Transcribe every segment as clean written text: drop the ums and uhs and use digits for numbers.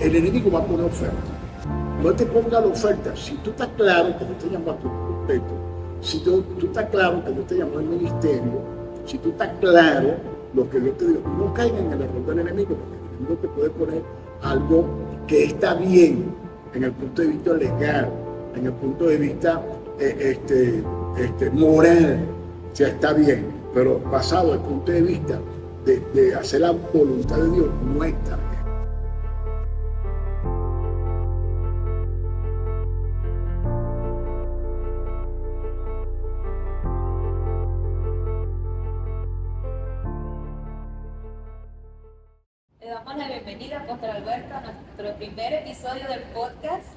el enemigo va a poner oferta. No te ponga la oferta. Si tú estás claro que Dios te llamó a tu respeto, si tú estás claro que Dios te llamó al ministerio, si tú estás claro lo que Dios te dio, no caigan en el error del enemigo, porque el enemigo te puede poner algo que está bien en el punto de vista legal, en el punto de vista moral, o sea, está bien, pero basado desde el punto de vista de hacer la voluntad de Dios, no está bien. Le damos la bienvenida a Pastor Alberto a nuestro primer episodio del podcast.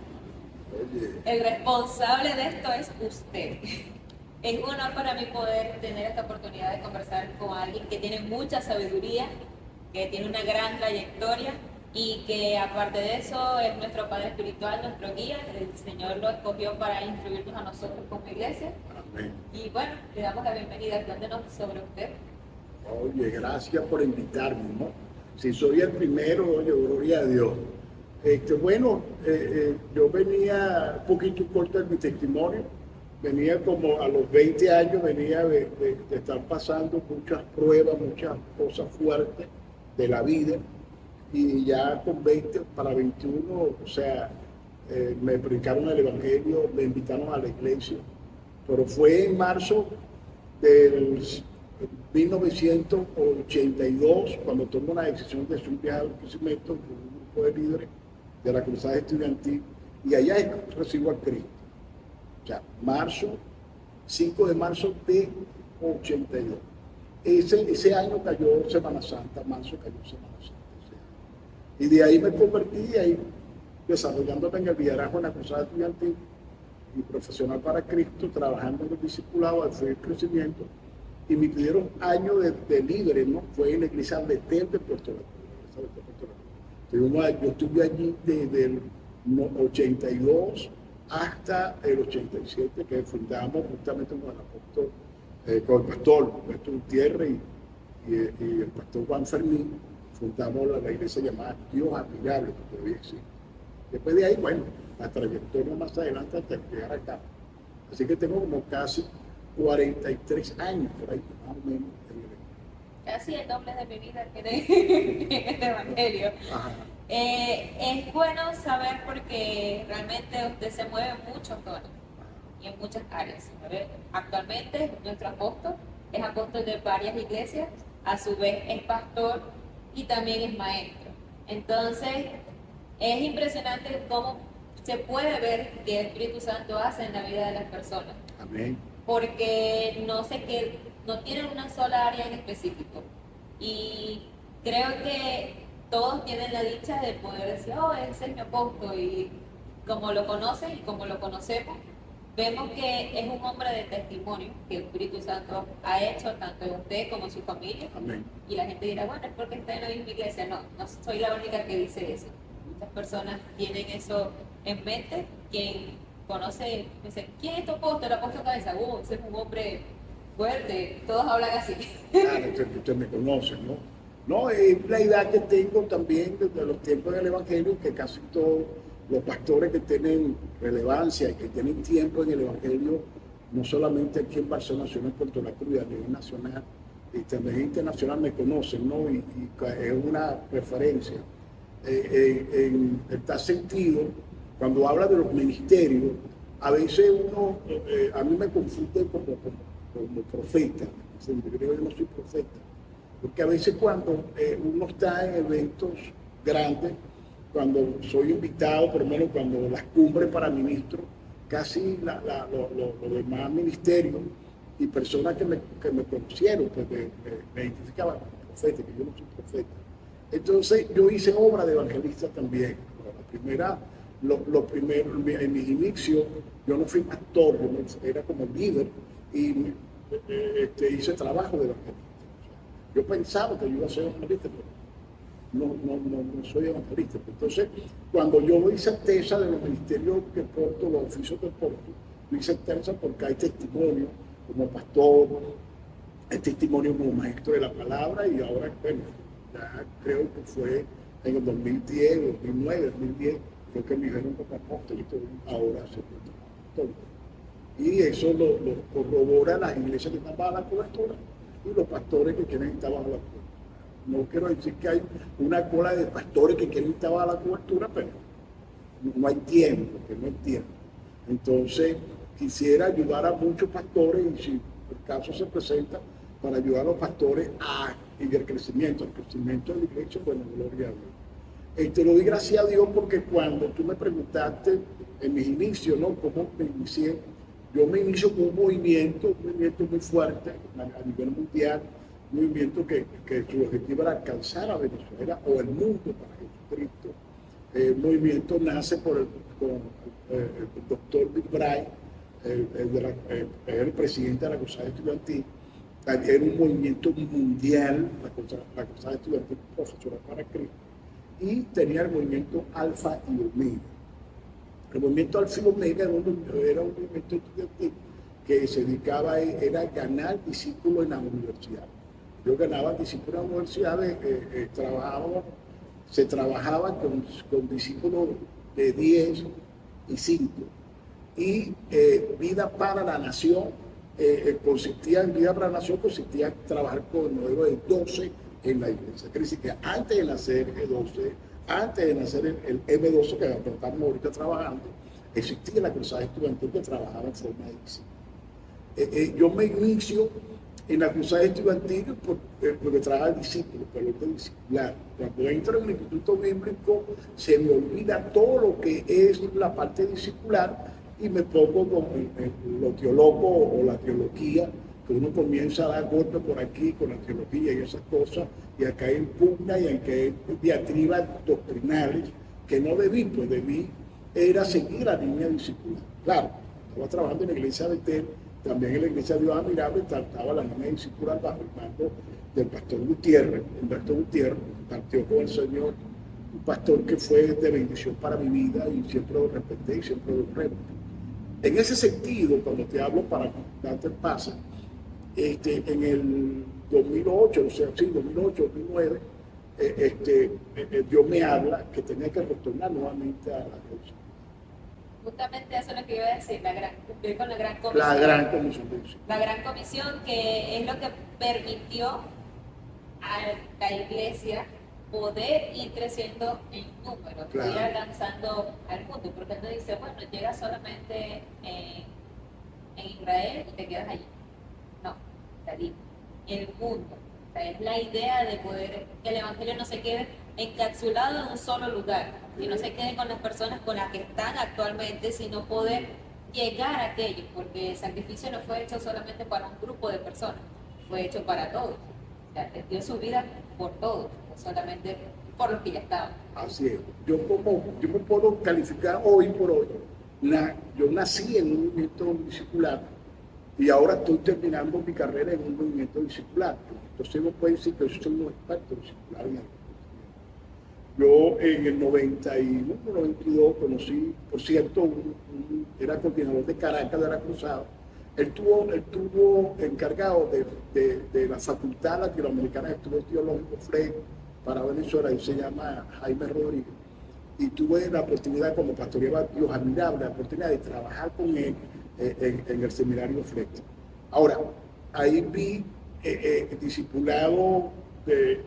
Oye. El responsable de esto es usted. Es un honor para mí poder tener esta oportunidad de conversar con alguien que tiene mucha sabiduría, que tiene una gran trayectoria y que aparte de eso es nuestro Padre espiritual, nuestro guía. El Señor lo escogió para instruirnos a nosotros como iglesia. Amén. Y bueno, le damos la bienvenida. Cuéntenos sobre usted. Oye, gracias por invitarme, ¿no? Si soy el primero, oye, gloria a Dios. Yo venía un poquito corto en mi testimonio, venía como a los 20 años, venía de estar pasando muchas pruebas, muchas cosas fuertes de la vida, y ya con 20 para 21, o sea, me predicaron el Evangelio, me invitaron a la iglesia, pero fue en marzo del 1982, cuando tomo una decisión de hacer un viaje al crecimiento con un grupo de líderes de la Cruzada Estudiantil, y allá recibo a Cristo. O sea, 5 de marzo de 82. Ese año cayó Semana Santa, marzo cayó Semana Santa. Y de ahí me convertí, ahí desarrollándome en el liderazgo en la Cruzada Estudiantil y profesional para Cristo, trabajando en el discipulado, hacer el crecimiento. Y me pidieron años de líderes, ¿no? Fue en la iglesia de Betel de Puerto Rico. Yo estuve allí desde el 82 hasta el 87, que fundamos justamente con el apóstol, con el pastor Roberto Gutiérrez y el pastor Juan Fermín, fundamos la iglesia llamada Dios Admirable, que todavía existe. Después de ahí, bueno, la trayectoria más adelante hasta llegar acá. Así que tengo como casi 43 años por ahí, más o menos. Casi el doble de mi vida que en este evangelio. Es bueno saber porque realmente usted se mueve en muchos tonos y en muchas áreas. Actualmente nuestro apóstol es apóstol de varias iglesias, a su vez es pastor y también es maestro. Entonces es impresionante cómo se puede ver que el Espíritu Santo hace en la vida de las personas. Amén. Porque no tienen una sola área en específico. Y creo que todos tienen la dicha de poder decir, oh, ese es mi apóstol, y como lo conocen y como lo conocemos, vemos que es un hombre de testimonio que el Espíritu Santo ha hecho tanto en usted como en su familia. Amén. Y la gente dirá, bueno, es porque está en la misma iglesia. No soy la única que dice eso. Muchas personas tienen eso en mente. Quien conoce, dice, ¿quién es tu apóstol? El apóstol Cabeza. Ese es un hombre fuerte. Todos hablan así. Claro, usted me conoce, ¿no? No, es la edad que tengo también desde los tiempos del Evangelio, que casi todos los pastores que tienen relevancia y que tienen tiempo en el Evangelio, no solamente aquí en Barcelona, sino en Puerto La Cruz, a nivel nacional y también internacional, me conocen, ¿no? Y es una preferencia. En tal sentido, cuando habla de los ministerios, a veces a mí me confunde como profeta. Yo creo que no soy profeta. Porque a veces cuando uno está en eventos grandes, cuando soy invitado, por lo menos cuando las cumbres para ministros, casi los demás ministerios y personas que me conocieron, pues me identificaban como profeta, que yo no soy profeta. Entonces yo hice obra de evangelista también. En mis inicios yo no fui pastor, yo era como líder y hice trabajo de evangelista. Yo pensaba que yo iba a ser evangelista, pero no soy evangelista. Entonces, cuando yo hice certeza de los ministerios que porto, los oficios que porto, yo hice certeza porque hay testimonio como pastor, hay testimonio como maestro de la palabra, y ahora, bueno, ya creo que fue en el 2010, 2009, 2010, creo que me dijeron como apóstol y todo, ahora se todo. Y eso lo corroboran las iglesias que están bajo la cobertura y los pastores que quieren estar bajo la cobertura. No quiero decir que hay una cola de pastores que quieren estar bajo la cobertura, pero no hay tiempo, que no hay tiempo. Entonces, quisiera ayudar a muchos pastores, y si el caso se presenta, para ayudar a los pastores en el crecimiento de la iglesia, bueno, gloria a Dios. Te lo doy gracias a Dios porque cuando tú me preguntaste en mis inicios, ¿no? ¿Cómo me inicié? Yo me inicio con un movimiento muy fuerte a nivel mundial, un movimiento que su objetivo era alcanzar a Venezuela o el mundo para Jesucristo. El movimiento nace con el doctor Bill Bright, el presidente de la Cruzada Estudiantil. Era un movimiento mundial, la Cruzada Estudiantil Profesional para Cristo, y tenía el movimiento Alfa y Omega. El movimiento Alfa y Omega era un movimiento estudiantil que se dedicaba era ganar discípulos en las universidades. Yo ganaba discípulos en las universidades, se trabajaba con discípulos de 10 y 5. Y Vida para la Nación consistía en trabajar con el modelo de 12 en la iglesia. Quiere decir que antes de nacer el 12, antes de nacer el M12 que estamos ahorita trabajando, existía la Cruzada Estudiantil que trabajaba en forma de discípulo. Yo me inicio en la Cruzada Estudiantil porque trabaja el discípulo, pero es de discipular. Cuando entro en el Instituto Bíblico se me olvida todo lo que es la parte discipular y me pongo con lo teólogo o la teología, que uno comienza a dar golpes por aquí con la teología y esas cosas, y acá hay impugna y acá hay diatribas doctrinales que no debí era seguir la línea discipular. Claro, estaba trabajando en la iglesia de Betel, también en la iglesia de Dios Admirable, trataba la línea discipular bajo el mando del pastor Gutiérrez. Humberto Gutiérrez partió con el Señor, un pastor que fue de bendición para mi vida y siempre lo respeté y siempre lo honré. En ese sentido, cuando te hablo para darte el pase, en el 2008, o sea, sí, 2008, 2009, Dios me habla que tenía que retornar nuevamente a la iglesia. Justamente eso es lo que iba a decir, cumplir con la gran comisión. La gran comisión. La gran comisión que es lo que permitió a la iglesia poder ir creciendo en número, claro, ir alcanzando al mundo, porque no dice, bueno, llegas solamente en Israel y te quedas allí. No, salir en el mundo. O sea, es la idea de poder que el evangelio no se quede encapsulado en un solo lugar, y no se quede con las personas con las que están actualmente, sino poder llegar a aquellos, porque el sacrificio no fue hecho solamente para un grupo de personas, fue hecho para todos. O sea, dio su vida por todos, no solamente por los que ya estaban. Así es. Yo me puedo calificar hoy por hoy. Yo nací en un movimiento discipular y ahora estoy terminando mi carrera en un movimiento discipular. Entonces no puede decir que yo soy un experto discipular en algo. Yo en el 91, 92 conocí, por cierto, era coordinador de Caracas de la Cruzada. Él tuvo encargado de la Facultad Latinoamericana de Estudios Teológicos, FRED, para Venezuela, y se llama Jaime Rodríguez. Y tuve la oportunidad, como pastoreaba Dios Admirable, la oportunidad de trabajar con él en el seminario FRED. Ahora, ahí vi discipulado de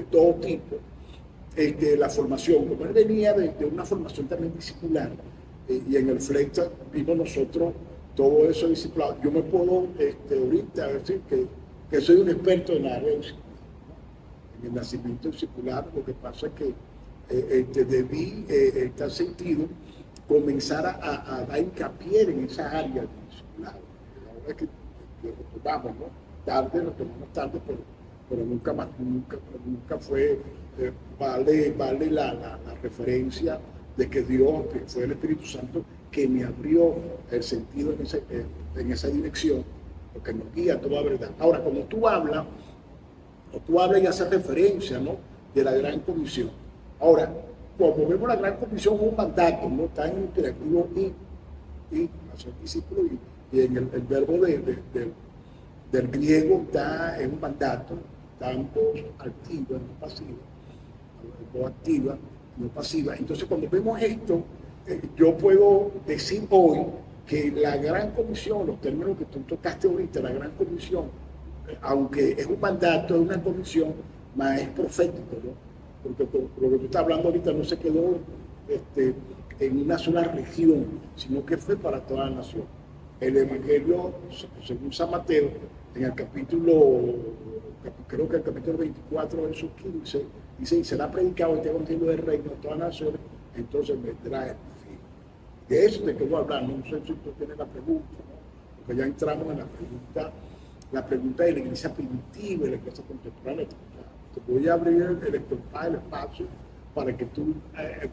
todo tipo, la formación, como él venía de una formación también discipular, y en el FLECTA vimos nosotros todo eso discipulado. Yo me puedo ahorita decir que soy un experto en la área discipular, en el nacimiento discipular. Lo que pasa es que debí, en tal sentido, comenzar a dar hincapié en esa área discipular. Ahora es que lo tomamos, ¿no? Lo tomamos tarde, pero nunca fue vale la referencia de que Dios, que fue el Espíritu Santo, que me abrió el sentido en esa dirección, porque nos guía toda verdad. Ahora, cuando tú hablas y haces referencia, ¿no?, de la Gran Comisión. Ahora, como vemos, la Gran Comisión es un mandato, ¿no? Está en el imperativo y hacer discípulo, y en el verbo del griego es un mandato, tanto activo, no pasivo. proactiva, no pasiva. Entonces, cuando vemos esto, yo puedo decir hoy que la Gran Comisión, los términos que tú tocaste ahorita, la Gran Comisión, aunque es un mandato, es una comisión, más es profético, ¿no? Porque lo que tú estás hablando ahorita no se quedó en una sola región, sino que fue para toda la nación. El Evangelio, según San Mateo, en el capítulo, creo que el capítulo 24, verso 15, dice, y será predicado este Evangelio del reino de todas las naciones, entonces vendrá el fin. De eso te quiero hablar, no sé si tú tienes la pregunta, ¿no? Porque ya entramos en la pregunta de la iglesia primitiva y la iglesia contemporánea. Te voy a abrir el espacio para que tú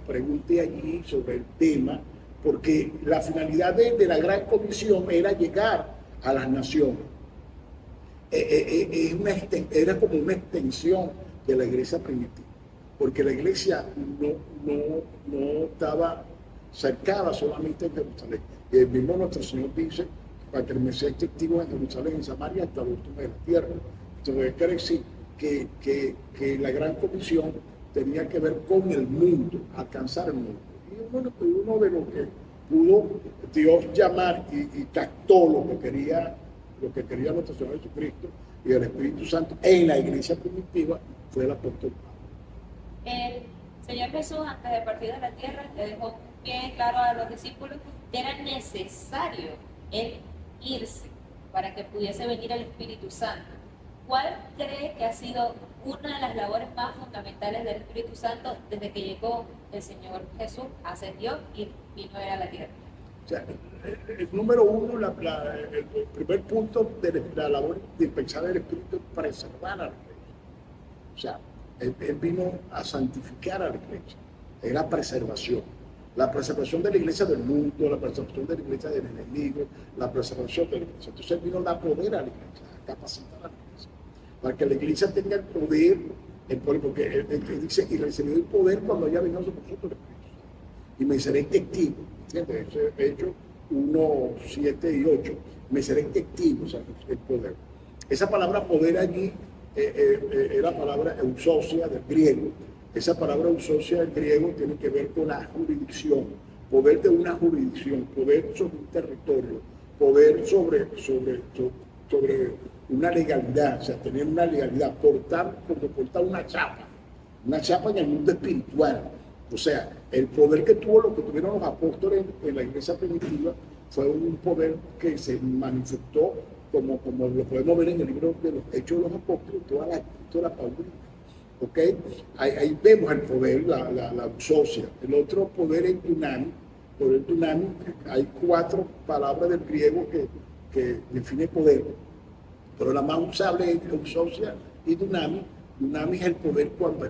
preguntes allí sobre el tema, porque la finalidad de la Gran Comisión era llegar a las naciones. Era como una extensión de la iglesia primitiva, porque la iglesia no estaba cercada solamente en Jerusalén. Y el mismo nuestro Señor dice, para que me sean testigos en Jerusalén, en Samaria, hasta los últimos de la tierra. Entonces, quiere decir que la Gran Comisión tenía que ver con el mundo, alcanzar el mundo. Y bueno, pues uno de los que pudo Dios llamar y captó lo que quería nuestro Señor Jesucristo y el Espíritu Santo en la iglesia primitiva fue el apóstol Pablo. El Señor Jesús, antes de partir de la tierra, le dejó bien claro a los discípulos que era necesario él irse para que pudiese venir el Espíritu Santo. ¿Cuál cree que ha sido una de las labores más fundamentales del Espíritu Santo desde que llegó el Señor Jesús, ascendió y vino a la tierra? O sea, el número uno, el primer punto de la labor dispensada del Espíritu es preservar a la iglesia. O sea, él vino a santificar a la iglesia. Es la preservación. La preservación de la iglesia del mundo, la preservación de la iglesia del enemigo, la preservación de la iglesia. Entonces él vino a dar poder a la iglesia, a capacitar a la iglesia. Para que la iglesia tenga el poder, porque él dice, y recibió el poder cuando haya venido sobre vosotros el Espíritu Santo. Y me seré testigo, ¿entiendes? Eso es Hechos 1, 7 y 8. Me seré testigo, o sea, el poder. Esa palabra poder allí es la palabra eusocia del griego. Esa palabra eusocia del griego tiene que ver con la jurisdicción, poder de una jurisdicción, poder sobre un territorio, poder sobre una legalidad, o sea, tener una legalidad, portar una chapa en el mundo espiritual. O sea, el poder que tuvieron los apóstoles en la iglesia primitiva fue un poder que se manifestó como lo podemos ver en el libro de los Hechos de los Apóstoles, toda la escritura paulina. ¿Okay? Ahí vemos el poder, la eusocia. El otro poder es dunami. Por el dunami hay 4 palabras del griego que define poder, pero la más usable es eusocia y dunami. Dunami es el poder cuando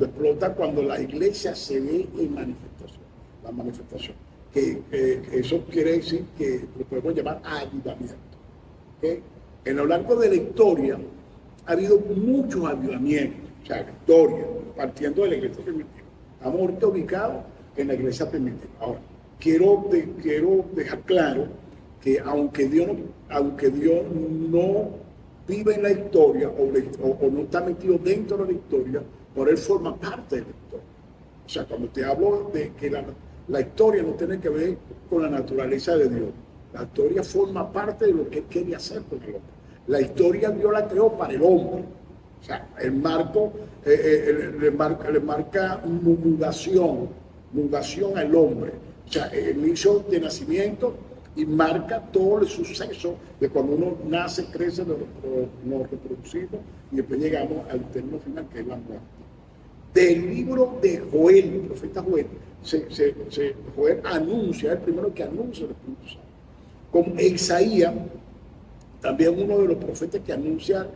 explota, cuando la iglesia se ve en manifestación, la manifestación. Que eso quiere decir que lo podemos llamar avivamiento. ¿Okay? En lo largo de la historia ha habido muchos avivamientos, o sea, historia, partiendo de la iglesia primitiva. Estamos ahorita ubicados en la iglesia primitiva. Ahora, quiero dejar claro que aunque Dios no vive en la historia o no está metido dentro de la historia, por él forma parte de la historia. O sea, cuando te hablo de que la historia no tiene que ver con la naturaleza de Dios, la historia forma parte de lo que él quería hacer con el hombre. La historia Dios la creó para el hombre. O sea, el marco le marca mudación al hombre. O sea, el inicio de nacimiento y marca todo el suceso de cuando uno nace, crece, nos reproducimos y después llegamos al término final, que es la muerte. Del libro de Joel, el profeta Joel, Joel anuncia, es el primero que anuncia el Espíritu Santo. Con Isaías, también uno de los profetas que anuncia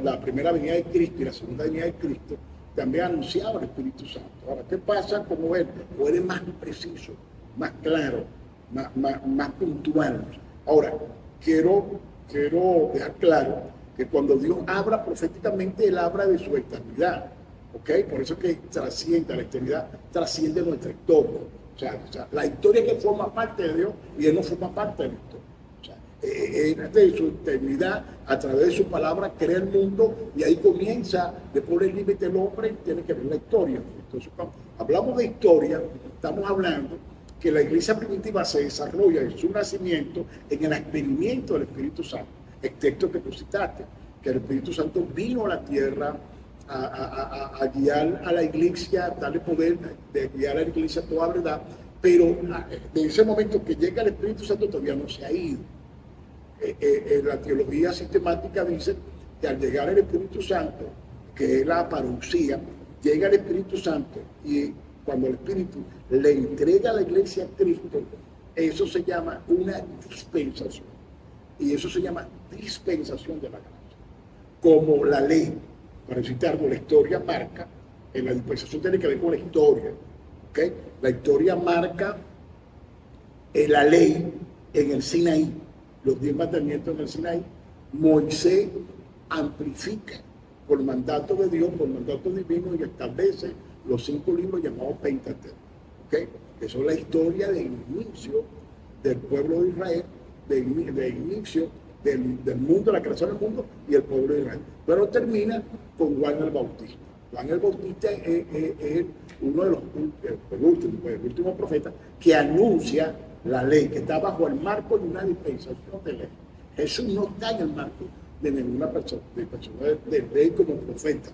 la primera venida de Cristo y la segunda venida de Cristo, también anunciaba el Espíritu Santo. Ahora, ¿qué pasa con Joel? Joel es más preciso, más claro, más puntual. Ahora, quiero dejar claro que cuando Dios habla proféticamente, Él habla de su eternidad. ¿Okay? Por eso es que trasciende, la eternidad trasciende nuestra historia. O sea, la historia que forma parte de Dios y Él no forma parte de la historia. O sea, De su eternidad, a través de su palabra, crea el mundo y ahí comienza, después del límite del hombre, tiene que ver la historia. Entonces, cuando hablamos de historia, estamos hablando que la iglesia primitiva se desarrolla en su nacimiento en el experimento del Espíritu Santo. El texto que tú citaste, que el Espíritu Santo vino a la tierra a guiar a la iglesia, a darle poder de guiar a la iglesia a toda verdad, pero de ese momento que llega el Espíritu Santo todavía no se ha ido. La teología sistemática dice que al llegar el Espíritu Santo, que es la parousia, llega el Espíritu Santo y cuando el Espíritu le entrega a la iglesia a Cristo, eso se llama una dispensación. Y eso se llama dispensación de la gracia. Como la ley, para decirte algo, la historia marca, en la dispensación tiene que ver con la historia. ¿Okay? La historia marca la ley en el Sinaí, los 10 mandamientos en el Sinaí. Moisés amplifica por mandato de Dios, por mandato divino, y establece los 5 libros llamados Pentateuco. ¿Okay? Eso es la historia del inicio del pueblo de Israel, del inicio del mundo, la creación del mundo y el pueblo de Israel. Pero termina con Juan el Bautista. Juan el Bautista es uno de los el último profeta que anuncia la ley, que está bajo el marco de una dispensación de ley. Jesús no está en el marco de ninguna persona de ley como profeta,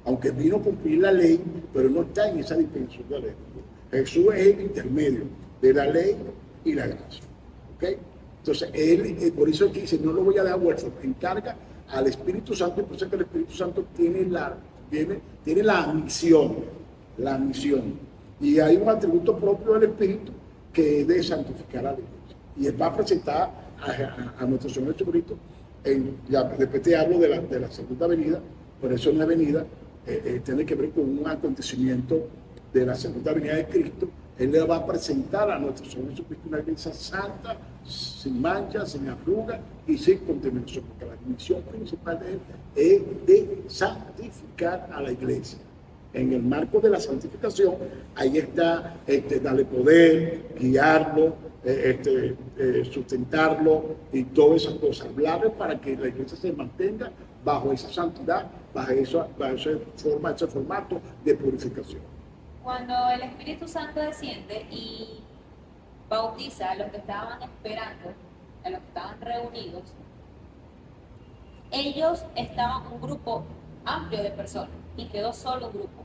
aunque vino a cumplir la ley, pero no está en esa dispensación de ley. Jesús es el intermedio de la ley y la gracia. ¿Okay? Entonces, él, por eso aquí dice, no lo voy a dar huérfano, encarga al Espíritu Santo, y por eso que el Espíritu Santo tiene la misión, y hay un atributo propio del Espíritu que es de santificar a la iglesia. Y él va a presentar a nuestro Señor Jesucristo, después te hablo de la segunda venida, por eso una venida tiene que ver con un acontecimiento de la segunda venida de Cristo. Él le va a presentar a nuestro Señor Jesucristo una iglesia santa, sin mancha, sin arruga y sin contaminación, porque la misión principal de él es de santificar a la iglesia. En el marco de la santificación, ahí está darle poder, guiarlo, sustentarlo y todas esas cosas, hablarle para que la iglesia se mantenga bajo esa santidad, bajo ese formato de purificación. Cuando el Espíritu Santo desciende y bautiza a los que estaban esperando, a los que estaban reunidos, ellos estaban un grupo amplio de personas y quedó solo un grupo.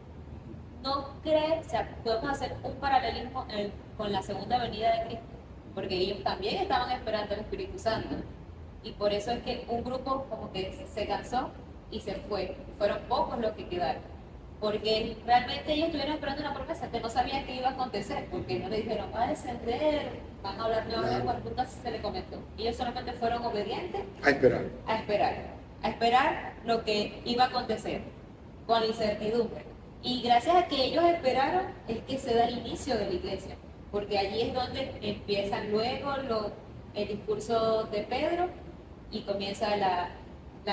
¿No crees, o sea, podemos hacer un paralelismo con la segunda venida de Cristo? Porque ellos también estaban esperando el Espíritu Santo y por eso es que un grupo como que se cansó y se fue. Fueron pocos los que quedaron. Porque realmente ellos estuvieron esperando una promesa que no sabían qué iba a acontecer, porque no le dijeron, va a descender, van a hablar nuevas lenguas, nunca se le comentó. Ellos solamente fueron obedientes a esperar lo que iba a acontecer, con la incertidumbre. Y gracias a que ellos esperaron es que se da el inicio de la iglesia, porque allí es donde empiezan luego el discurso de Pedro y comienza la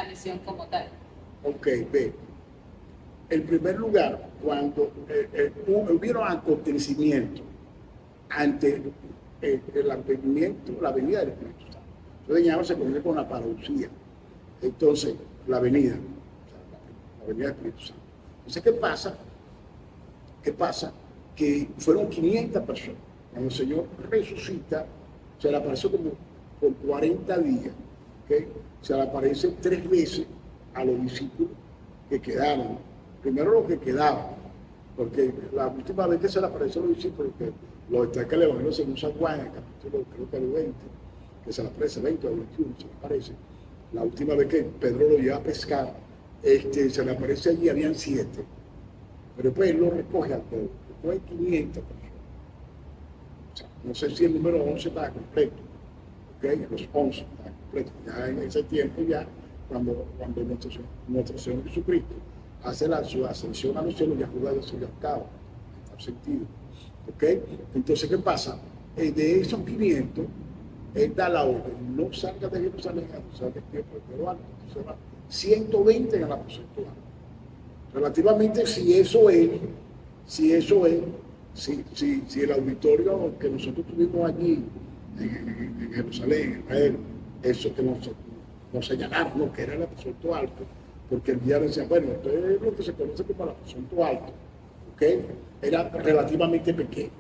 misión como tal. Ok, ve. En primer lugar, cuando hubieron acontecimientos ante la venida del Espíritu Santo. Entonces ya se conoce con la parousia. Entonces, la venida del Espíritu Santo. Entonces, ¿qué pasa? Que fueron 500 personas. Cuando el Señor resucita, se le apareció como por 40 días. ¿Okay? Se le aparece 3 veces a los discípulos que quedaron. Primero los que quedaban, porque la última vez que se le apareció a los discípulos, que lo destaca el Evangelio según San Juan, en el capítulo creo que el 20, que se le aparece 20 o 21, se le aparece. La última vez que Pedro lo lleva a pescar, se le aparece allí, habían 7. Pero después él lo recoge a todos, después hay 500 personas. O sea, no sé si el número 11 está completo, ¿okay? Los 11 están completos. Ya en ese tiempo, ya cuando nuestro Señor Jesucristo hace su ascensión a los cielos, ya Judas ya se había acabado, en tal sentido. ¿Okay? Entonces, ¿qué pasa? De esos 500, él da la orden, no salga de Jerusalén, no salga de lo alto, entonces va 120 en el aposento alto. Relativamente, si el auditorio que nosotros tuvimos allí, en Jerusalén, en Israel, eso que nos señalaron, ¿no? Que era el aposento alto, porque el día decía, bueno, esto es lo que se conoce como el aposento alto, ¿ok? Era relativamente pequeño.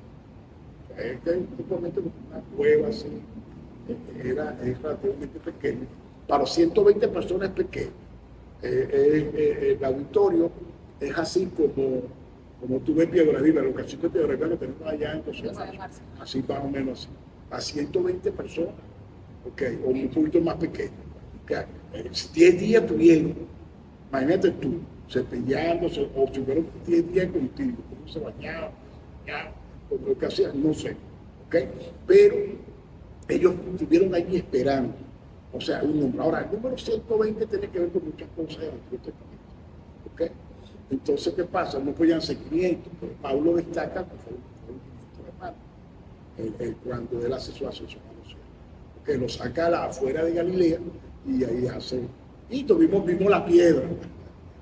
Es una cueva así, es relativamente pequeño. Para 120 personas es pequeño. El auditorio es así como tú ves Piedra Viva, lo que así que Piedra Viva lo tenemos allá en José así más o menos así. A 120 personas, okay, o un poquito más pequeño. Okay. 10 días tuvieron, imagínate tú, cepillándose, o tuvieron 10 días contigo, cómo se bañaban, como lo que hacían, no sé. Okay. Pero ellos estuvieron allí esperando. O sea, un número. Ahora, el número 120 tiene que ver con muchas cosas del Antiguo Testamento. ¿Okay? Entonces, ¿qué pasa? No podían ser 500, pero Pablo destaca que fueron 500 hermanos cuando él hace su ascensión a los cielos. Que lo saca afuera de Galilea y ahí hace. Y vimos la piedra.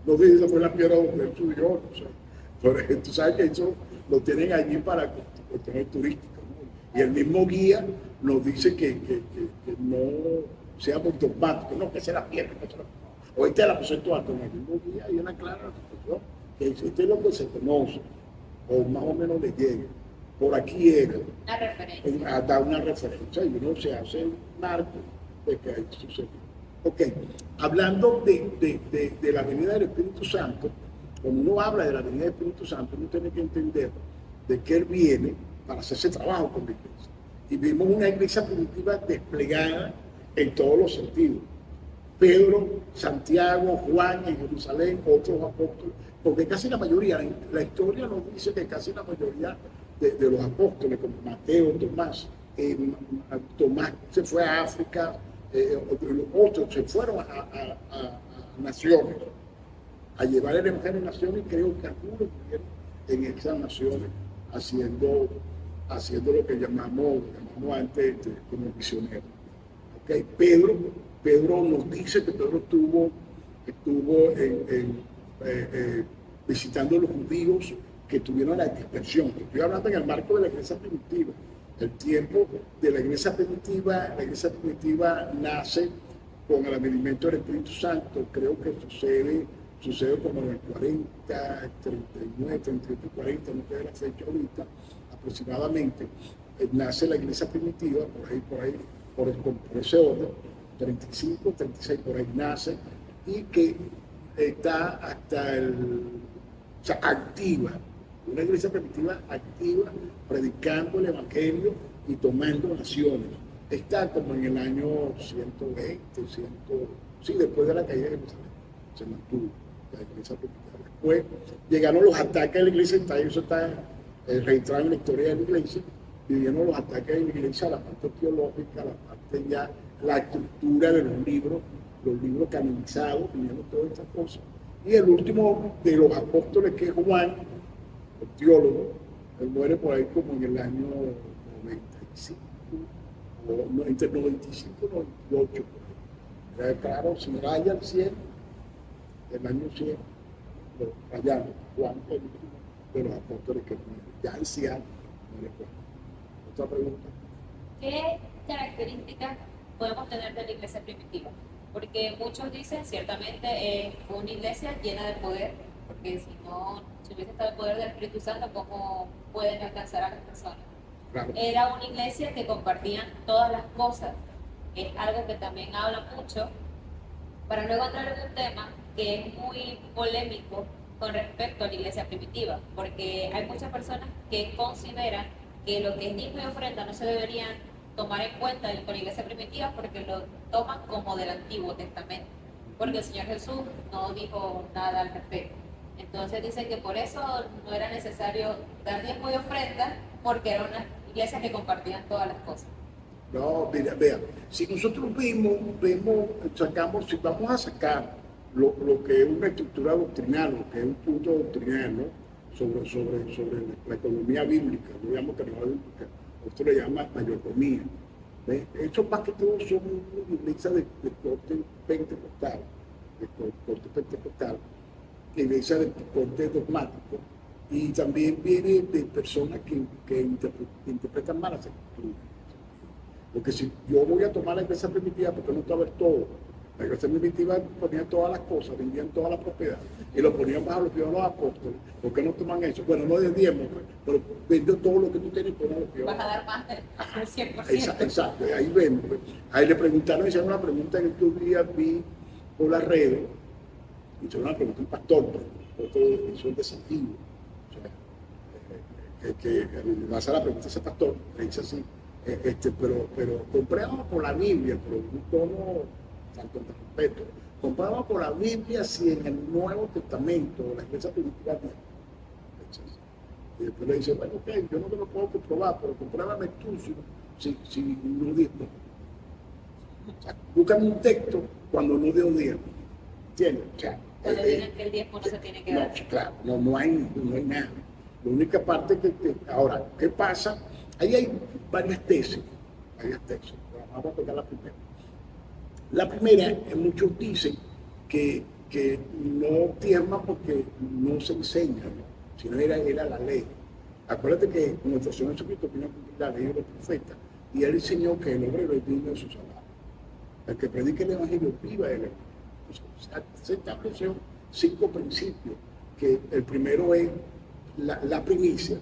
No sé si fue la piedra donde él subió, no sé. Pero tú sabes que eso lo tienen allí para cuestiones turísticas, ¿no? Y el mismo guía nos dice que no sea muy dogmático, no, que sea la piedra, que sea la... O este es el aposento alto, en el mismo día hay una clara situación que este es lo que se conoce, o más o menos le llega. Por aquí era. Una referencia. A dar una referencia y uno se hace un marco de que ahí sucedió. Ok, hablando de la venida del Espíritu Santo, cuando uno habla de la venida del Espíritu Santo, uno tiene que entender de que Él viene para hacer ese trabajo con la iglesia. Y vimos una iglesia primitiva desplegada en todos los sentidos. Pedro, Santiago, Juan en Jerusalén, otros apóstoles, porque casi la mayoría, la historia nos dice que casi la mayoría de los apóstoles, como Mateo, Tomás se fue a África, otros se fueron a naciones, a llevar el evangelio a naciones, y creo que algunos vivieron en esas naciones haciendo lo que llamamos antes como misioneros. Okay. Pedro nos dice que Pedro estuvo visitando a los judíos que tuvieron la dispersión. Estoy hablando en el marco de la iglesia primitiva. El tiempo de la iglesia primitiva nace con el advenimiento del Espíritu Santo. Creo que sucede como en el 40, 39, 38, 40, no sé la fecha ahorita, aproximadamente. Nace la iglesia primitiva, por ese orden, 35, 36, por ahí nace, y que está o sea, activa, una iglesia primitiva activa, predicando el evangelio y tomando naciones. Está como en el año 120, sí, después de la caída de Jerusalén, se mantuvo la iglesia primitiva. Después llegaron los ataques a la iglesia, eso está registrado en la historia de la iglesia, vinieron los ataques de la iglesia, la parte teológica, la parte ya, la estructura de los libros canonizados, vinieron todas estas cosas. Y el último de los apóstoles, que es Juan, el teólogo, él muere por ahí como en el año 95, o entre 95 y 98. Claro, si raya el 100, el año 100, rayando, Juan, el último de los apóstoles que muere, ya anciano, muere Juan. Otra pregunta. ¿Qué características podemos tener de la iglesia primitiva? Porque muchos dicen, ciertamente, fue una iglesia llena de poder, porque si hubiese estado el poder del Espíritu Santo, ¿cómo pueden alcanzar a las personas? Claro. Era una iglesia que compartían todas las cosas, es algo que también habla mucho, para luego entrar en un tema que es muy polémico con respecto a la iglesia primitiva, porque hay muchas personas que consideran que lo que es diezmo y ofrenda no se deberían tomar en cuenta con la iglesia primitiva porque lo toman como del Antiguo Testamento, porque el Señor Jesús no dijo nada al respecto. Entonces dicen que por eso no era necesario dar diezmo y ofrenda, porque era una iglesia que compartían todas las cosas. No, mira, vea, si nosotros sacamos, si vamos a sacar lo que es una estructura doctrinal, lo que es un punto doctrinal, ¿no? sobre la economía bíblica, lo llamo economía bíblica, esto le llama mayordomía. Estos más que todo son iglesias de corte pentecostal, iglesia de corte dogmático, y también viene de personas que interpretan mal las escrituras. Porque si yo voy a tomar la iglesia primitiva, porque no está a ver todo. La iglesia primitiva ponía todas las cosas, vendían todas las propiedades y lo ponían bajo los pies de los apóstoles. ¿Por qué no toman eso? Bueno, no de diezmo, pero vendió todo lo que tú tienes y ponen los pies. Vas a dar más del 100%. Exacto, ahí ven. Pues. Ahí le preguntaron, hicieron una pregunta que estos días vi por las redes, hicieron una pregunta a un pastor, pero otro hizo el desafío. O sea, que le hace la pregunta a ese pastor, le dice así, pero comprémoslo por la Biblia, pero un tono tanto de respeto. Comprémoslo por la Biblia si en el Nuevo Testamento la iglesia primitiva tiene. Y después le dice, bueno, ok, yo no te lo puedo comprobar, pero compruébame tú si no diezmo. O sea, búscame un texto cuando no dio diezmo. ¿Entiendes? O sea, cuando digan que el diezmo no se tiene que dar. No, claro, no hay nada. La única parte ahora, ¿qué pasa? Ahí hay varias tesis. Vamos a pegar la primera. La primera, muchos dicen que no diezma porque no se enseña, ¿no? Sino era la ley. Acuérdate que nuestro Señor Jesucristo vino a cumplir la ley de los profetas y él enseñó que el obrero es digno de su salario. El que predique el evangelio viva el evangelio. Se estableció 5 principios, que el primero es la primicia,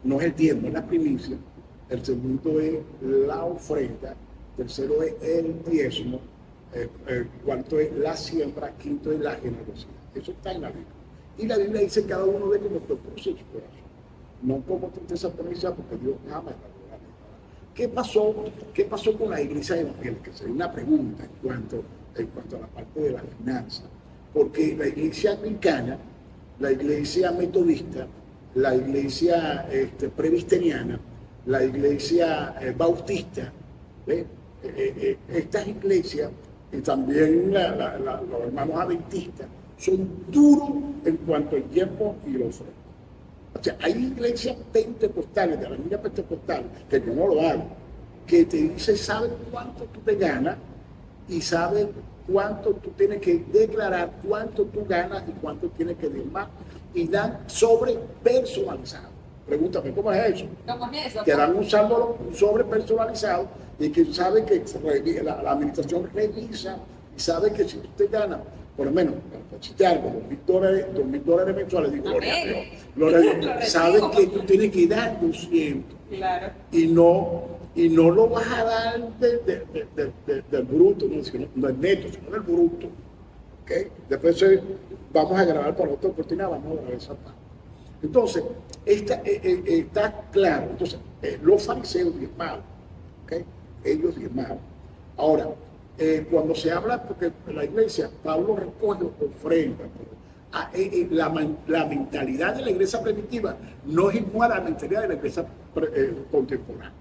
no es el diezmo, es la primicia. El segundo es la ofrenda, tercero es el diezmo, cuarto es la siembra, quinto es la generosidad. Eso está en la Biblia. Y la Biblia dice cada uno de como propósito en su corazón. No como tristeza promesa, porque Dios ama la gloria. ¿Qué pasó con la iglesia evangélica? Sería una pregunta en cuanto a la parte de la finanza. Porque la iglesia anglicana, la iglesia metodista, la iglesia presbiteriana, la iglesia bautista, estas iglesias y también los hermanos adventistas son duros en cuanto al tiempo y la ofrenda. O sea, hay iglesias pentecostales, de la familia pentecostal, que yo no lo hago, que te dice, sabe cuánto tú te ganas y sabe cuánto tú tienes que declarar, cuánto tú ganas y cuánto tienes que diezmar, y dan sobre personalizado. Pregúntame, ¿cómo es eso? ¿Cómo es eso? Que dan un sobre personalizado y que sabe que la administración revisa y sabe que si tú te ganas, por lo menos, para decirte algo, $2,000 mensuales, digo, gloria a Dios, sabes que tú tienes que dar 200. Claro. Y no lo vas a dar del bruto, no es neto, sino del bruto. ¿Okay? Después vamos a grabar para otra oportunidad, vamos a grabar esa parte. Entonces, está claro. Entonces, los fariseos diezmaban, ¿okay? Ellos diezmaban. Ahora, cuando se habla, porque en la iglesia, Pablo recoge ofrendas, la mentalidad de la iglesia primitiva no es igual a la mentalidad de la iglesia contemporánea.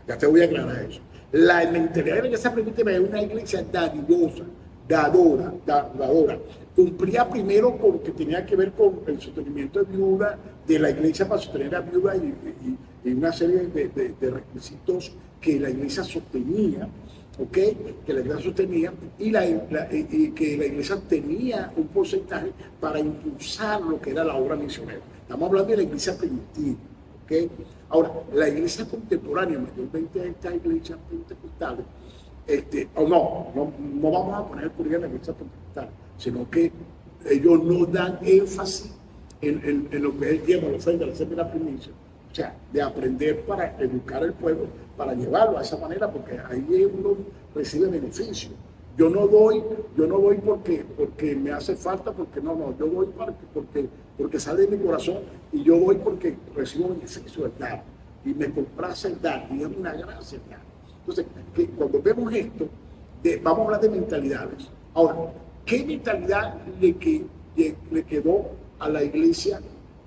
Ya te voy a aclarar eso. La mentalidad de la iglesia primitiva es una iglesia dadivosa, dadora. Cumplía primero con lo que tenía que ver con el sostenimiento de viuda de la iglesia para sostener a viuda y una serie de requisitos que la iglesia sostenía, ¿okay? Que la iglesia sostenía y que la iglesia tenía un porcentaje para impulsar lo que era la obra misionera. Estamos hablando de la iglesia primitiva, ¿okay? Ahora, la iglesia contemporánea, mayormente estas iglesias pentecostales, no vamos a poner por ejemplo la iglesia pentecostal, sino que ellos no dan énfasis en lo que es el diezmo, la ofrenda, la siembra y la primicia. O sea, de aprender para educar al pueblo, para llevarlo a esa manera, porque ahí uno recibe beneficio. Yo no doy porque me hace falta, porque yo doy porque sale de mi corazón, y yo doy porque recibo beneficio del dar, y me complace el dar, y es una gracia el dar. Entonces, cuando vemos esto, vamos a hablar de mentalidades. Ahora, ¿qué mentalidad le quedó a la iglesia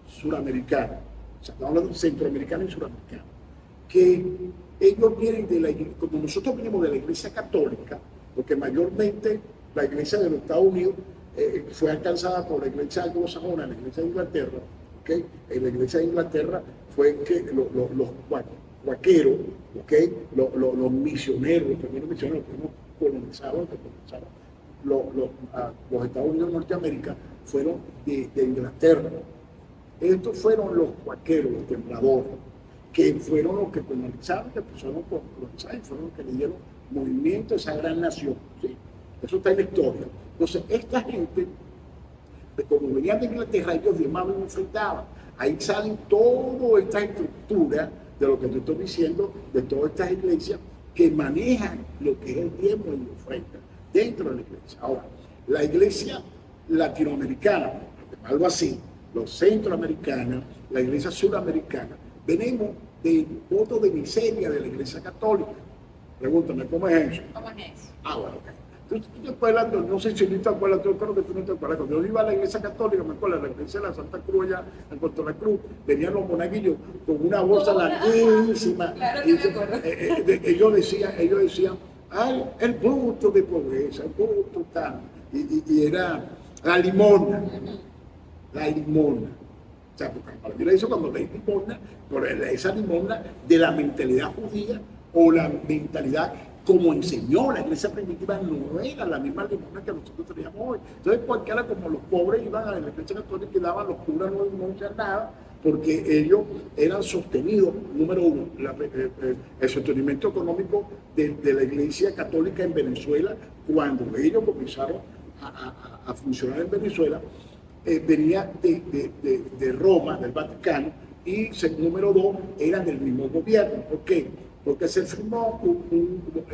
suramericana? O sea, estamos hablando de centroamericana y suramericana. Que ellos vienen de la iglesia, como nosotros venimos de la iglesia católica, porque mayormente la iglesia de los Estados Unidos fue alcanzada por la iglesia anglosajona, la iglesia de Inglaterra, ¿okay? En la iglesia de Inglaterra fue que los cuáqueros, ¿okay? Los misioneros, los primeros misioneros que colonizaron los Estados Unidos de Norteamérica, fueron de Inglaterra. Estos fueron los cuáqueros, los templadores. que fueron los que colonizaron, que empezaron a colonizar y fueron los que le dieron movimiento a esa gran nación. ¿Sí? Eso está en la historia. Entonces, esta gente, como venían de Inglaterra, ellos firmaban y enfrentaban. Ahí salen toda esta estructura de lo que te estoy diciendo, de todas estas iglesias que manejan lo que es el diezmo y la ofrenda dentro de la iglesia. Ahora, la iglesia latinoamericana, algo así, los centroamericanos, la iglesia suramericana, venimos del voto de miseria de la iglesia católica. Pregúntame, ¿cómo es eso? ¿Cómo es eso? Bueno, ok. Tú te acuerdas, no sé si tú te acuerdas, yo creo que tú no te acuerdas. Cuando yo iba a la iglesia católica, me acuerdo, la iglesia de la Santa Cruz allá en Puerto La Cruz, venían los monaguillos con una bolsa larguísima. Claro que me acuerdo. Ellos decían, ay, el bruto de pobreza, el bruto tal. Y era la limona. La limona. O sea, porque para mí eso cuando leí limona, por esa limona de la mentalidad judía o la mentalidad como enseñó la iglesia primitiva, no era la misma limona que nosotros teníamos hoy. Entonces, cualquiera, como los pobres iban a la iglesia católica y daban, los curas no hacían nada, porque ellos eran sostenidos, número uno, el sostenimiento económico de la iglesia católica en Venezuela, cuando ellos comenzaron a funcionar en Venezuela, venía de Roma, del Vaticano, y número dos, eran del mismo gobierno. ¿Por qué? Porque se firmó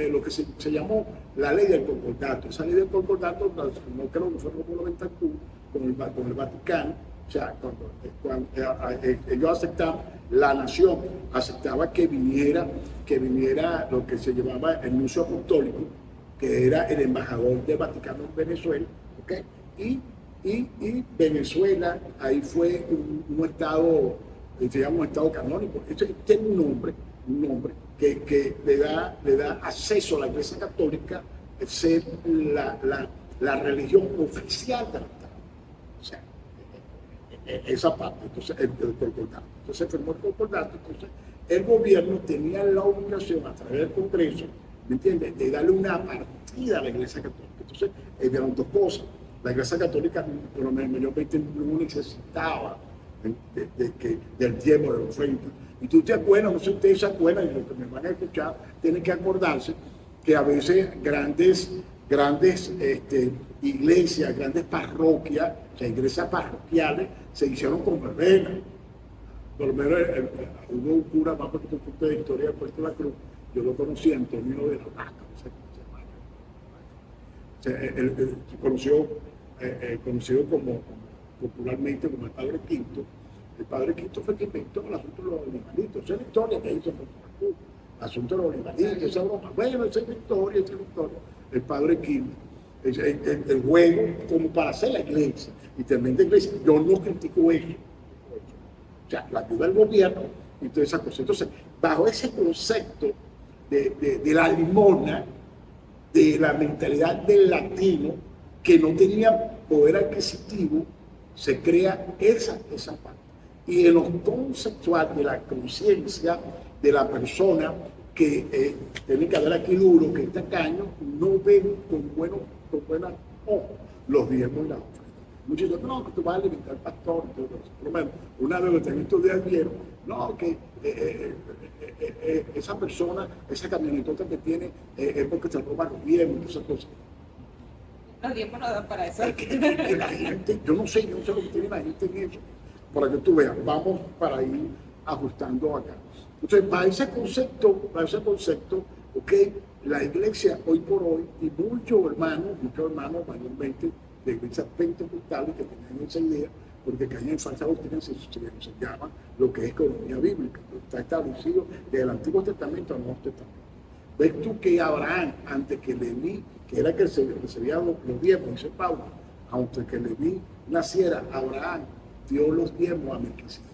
lo que se llamó la ley del concordato. Esa ley del concordato no creo que fue en el 91 con el Vaticano. O sea, cuando ellos aceptaban, la nación aceptaba que viniera lo que se llamaba el nuncio apostólico, que era el embajador del Vaticano en Venezuela, ¿okay? Y Venezuela, ahí fue un estado, se llama un estado canónico. Tiene un nombre que le da acceso a la Iglesia Católica, ser la religión oficial del Estado. O sea, esa parte, entonces, el concordato. Entonces se firmó el concordato, entonces el gobierno tenía la obligación a través del Congreso, ¿me entiendes?, de darle una partida a la Iglesia Católica. Entonces, eran dos cosas. La Iglesia Católica, por lo menos, mayormente no necesitaba del diezmo de la ofrenda. Y tú te acuerdas, no sé si ustedes se acuerdan, y los que me van a escuchar tienen que acordarse, que a veces grandes iglesias, grandes parroquias, o sea, iglesias parroquiales, se hicieron con verbenas. Por lo menos hubo un cura más por punto de historia de Puerto La Cruz, yo lo conocí, Antonio de la Vaca, no sé cómo se llama. O sea, él conocido popularmente como el Padre Quinto. El Padre Quinto fue el que inventó el asunto de los animalitos. Esa es la historia que hizo el asunto de los animalitos, esa broma. Bueno, esa es la historia. El Padre Quinto. El juego como para hacer la iglesia. Y también la iglesia. Yo no critico eso. O sea, la ayuda del gobierno y todas esas cosas. Entonces, bajo ese concepto de la limona, de la mentalidad del latino, que no tenía poder adquisitivo, se crea esa parte. Y en lo conceptual de la conciencia de la persona que tiene que haber aquí duro, que es tacaño, no ven con buenos ojos los diezmos y las ofrendas. Muchos dicen, no, que tú vas a alimentar al pastor. Por lo menos, una vez en estos días vieron, no, que esa persona, esa camionetota que tiene, es porque se roban los diezmos y esas cosas. Los diezmos no dan para eso. Que la gente, yo no sé lo que tiene la gente en eso. Para que tú veas, vamos para ir ajustando acá. Entonces, para ese concepto, ok, la iglesia hoy por hoy, y muchos hermanos mayormente de iglesias pentecostales que tenían esa idea, porque caían en falsa doctrina, se llama lo que es economía bíblica, que está establecido desde el Antiguo Testamento al Nuevo Testamento. ¿Ves tú que Abraham, antes que Leví, que era que recibía los diezmos, dice Pablo, antes que Leví naciera, Abraham dio los diezmos a Melquisedec?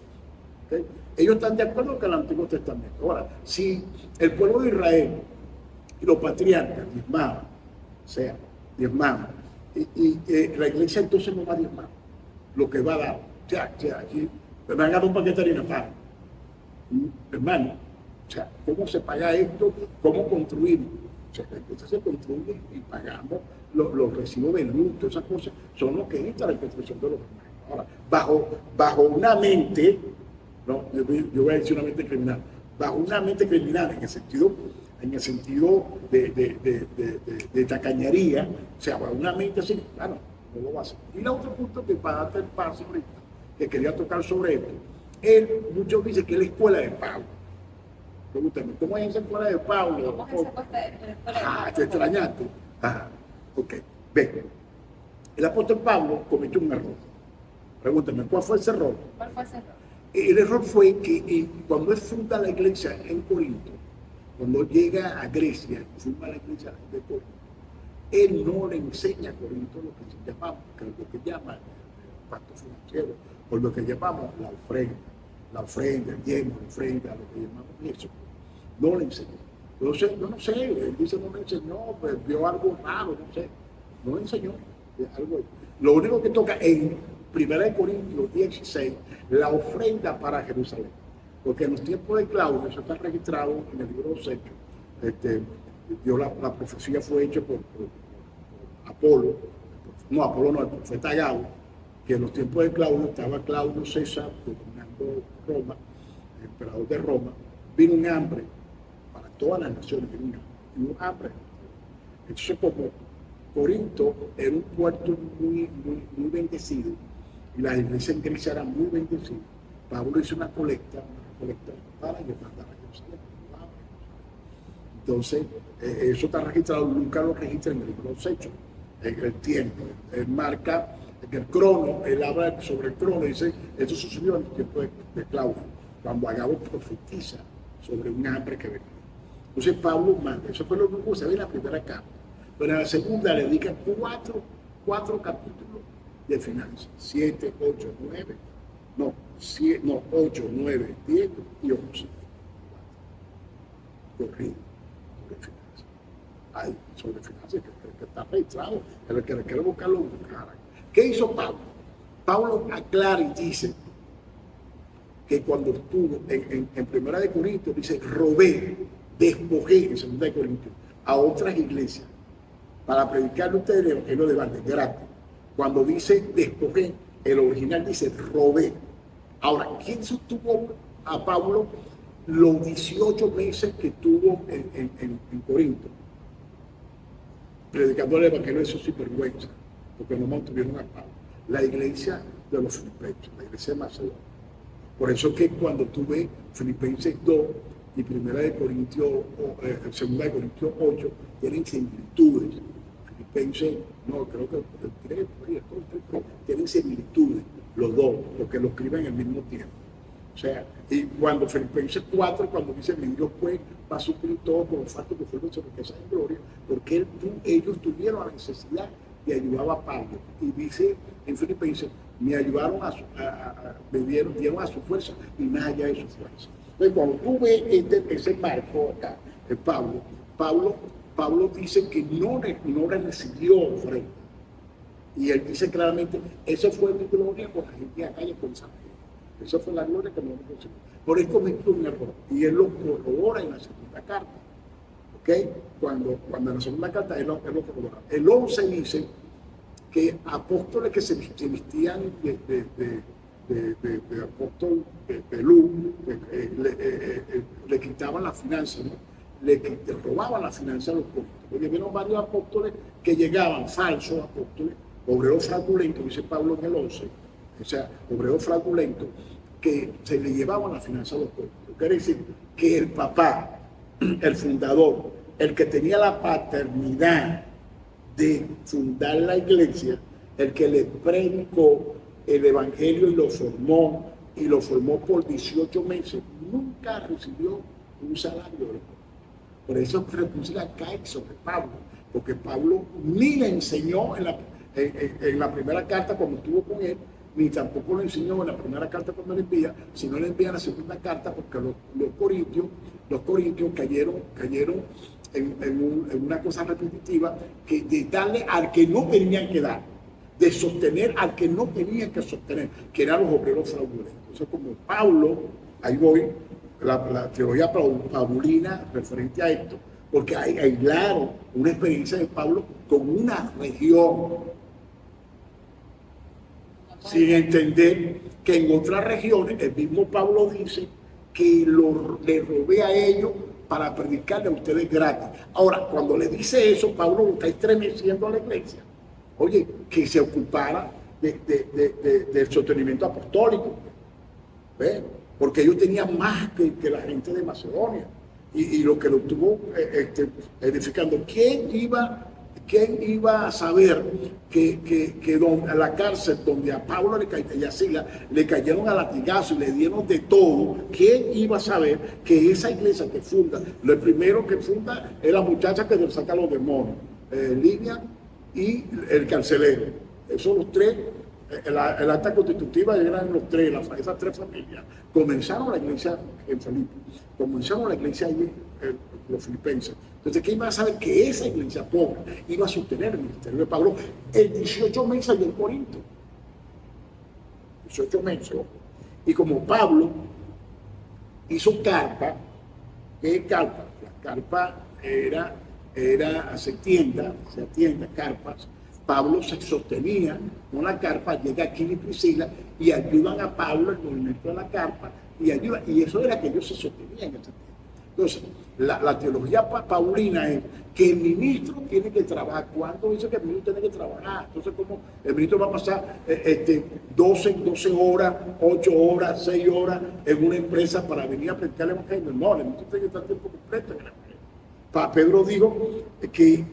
¿Okay? Ellos están de acuerdo con el Antiguo Testamento. Ahora, si el pueblo de Israel y los patriarcas diezmaban, y la iglesia entonces no va a diezmar lo que va a dar. O sea, aquí me van a dar un paquete de harina para. Hermano, o sea, ¿cómo se paga esto? ¿Cómo construimos? O sea, entonces se construye y pagamos los recibos de luto, esas cosas son lo que entra en la construcción de los hermanos. Ahora, bajo una mente No, yo voy a decir una mente criminal. Bajo una mente criminal, en el sentido de tacañería, o sea, bajo una mente así, claro, no lo va a hacer. Y el otro punto que para darte el paso ahorita, que quería tocar sobre esto, muchos dicen que es la escuela de Pablo. Pregúntame, ¿cómo es esa escuela de Pablo? ¿Cómo es esa escuela de Pablo? Te extrañaste. Ajá, ok. Ve, el apóstol Pablo cometió un error. Pregúntame, ¿cuál fue ese error? ¿Cuál fue ese error? El error fue que cuando él funda la iglesia en Corinto, cuando llega a Grecia y funda la iglesia de Corinto, él no le enseña a Corinto lo que se llama, el pacto financiero, o lo que llamamos la ofrenda, el diezmo, la ofrenda, lo que llamamos eso. No le enseñó. Entonces, yo no sé, él dice no le enseñó, pues vio algo raro, no sé. No le enseñó algo. Lo único que toca en 1 Corintios 16, la ofrenda para Jerusalén. Porque en los tiempos de Claudio, eso está registrado en el libro de los Hechos, la profecía fue hecha por Apolo, Apolo no, el profeta Gabo, que en los tiempos de Claudio estaba Claudio César gobernando Roma, el emperador de Roma, vino un hambre para todas las naciones, vino un hambre. Entonces, como Corinto era un puerto muy bendecido, y las iglesias en Grecia eran muy bendecidas, Pablo hizo una colecta para mandar a Jerusalén. Entonces, eso está registrado, nunca lo registra en el libro de los Hechos, en el tiempo. Él marca en el crono, él habla sobre el crono, dice, esto sucedió en el tiempo de Claudio, cuando Agabo profetiza sobre un hambre que venía. Entonces, Pablo manda, eso fue lo único que se ve en la primera carta, pero en la segunda le dedica cuatro capítulos de finanzas, 7, 8, 9, 8, 9, 10 y 11. Corrido sobre finanzas. Hay sobre finanzas que está registrado, el que le quiere buscarlo, buscará. ¿Qué hizo Pablo? Pablo aclara y dice que cuando estuvo en 1 de Corintios, dice, robé, despojé, en 2 de Corintios, a otras iglesias para predicarle a ustedes el evangelio de balde, gratis. Cuando dice despojé, el original dice robé. Ahora, ¿quién sostuvo a Pablo los 18 meses que tuvo en Corinto? Predicando el evangelio de su sinvergüenza, porque no mantuvieron a Pablo. La iglesia de los filipenses, la iglesia de Macedonia. Por eso es que cuando tú ves Filipenses 2 y 2 de Corintios 8, tienen similitudes. Filipenses, no, creo que el 3, tienen similitudes los dos, porque lo escriben al mismo tiempo. O sea, y cuando Filipenses 4, cuando dice, mi Dios pues va a suplir todo con los factos que fueron sobre riqueza y gloria, porque ellos tuvieron la necesidad y ayudaba a Pablo. Y dice en Filipenses, me ayudaron dieron a su fuerza y más allá de su fuerza. Entonces, cuando tú ves ese marco acá de Pablo dice que no le recibió ofrenda. Y él dice claramente, esa fue mi gloria con la gente acá y con esa gente. Esa fue la gloria que no me recibió. Por eso cometió un error. Y él lo corrobora en la segunda carta. ¿Ok? Cuando en la segunda carta él lo corrobora. El 11 dice que apóstoles que se vestían de apóstol de luz, le quitaban las finanzas, ¿no? Le robaban las finanzas a los corintios. Porque vieron varios apóstoles que llegaban, falsos apóstoles, obreros fraudulentos, dice Pablo en el 11, o sea, obreros fraudulentos, que se le llevaban las finanzas a los corintios. Quiere decir que el papá, el fundador, el que tenía la paternidad de fundar la iglesia, el que le predicó el evangelio y lo formó por 18 meses, nunca recibió un salario. Por eso responsabilidad cae sobre Pablo, porque Pablo ni le enseñó en la primera carta cuando estuvo con él, ni tampoco lo enseñó en la primera carta cuando le envía, sino le envía en la segunda carta, porque los corintios cayeron en una cosa repetitiva, que de darle al que no tenían que dar, de sostener al que no tenían que sostener, que eran los obreros fraudulentos. Entonces, como Pablo, ahí voy, la teoría paulina referente a esto, porque aislaron una experiencia de Pablo con una región, sin entender que en otras regiones el mismo Pablo dice que le robé a ellos para predicarle a ustedes gratis. Ahora, cuando le dice eso, Pablo está estremeciendo a la iglesia. Oye, que se ocupara del sostenimiento apostólico. ¿Ve? Porque ellos tenían más que la gente de Macedonia. Y lo que lo estuvo edificando. ¿Quién iba a saber que a la cárcel donde a Pablo y a Silas le cayeron a latigazos y le dieron de todo? ¿Quién iba a saber que esa iglesia que funda, lo primero que funda es la muchacha que le saca a los demonios, Lidia y el carcelero? Esos los tres, el acta constitutiva eran los tres, esas tres familias. Comenzaron la iglesia en Filipo, comenzaron la iglesia allí, los filipenses. Entonces, ¿quién iba a saber que esa iglesia pobre iba a sostener el ministerio de Pablo en 18 meses allí en Corinto? 18 meses. Y como Pablo hizo carpa, ¿qué carpa? La carpa se tienda, carpas. Pablo se sostenía con la carpa, llega Aquila y Priscila y ayudan a Pablo en el movimiento de la carpa y eso era que ellos se sostenían en ese tiempo. Entonces, la teología paulina es que el ministro tiene que trabajar. ¿Cuándo dice que el ministro tiene que trabajar? Entonces, ¿cómo el ministro va a pasar 12 horas, 8 horas, 6 horas en una empresa para venir a predicar el evangelio? No, el ministro tiene que estar tiempo completo en el evangelio. Pedro dijo que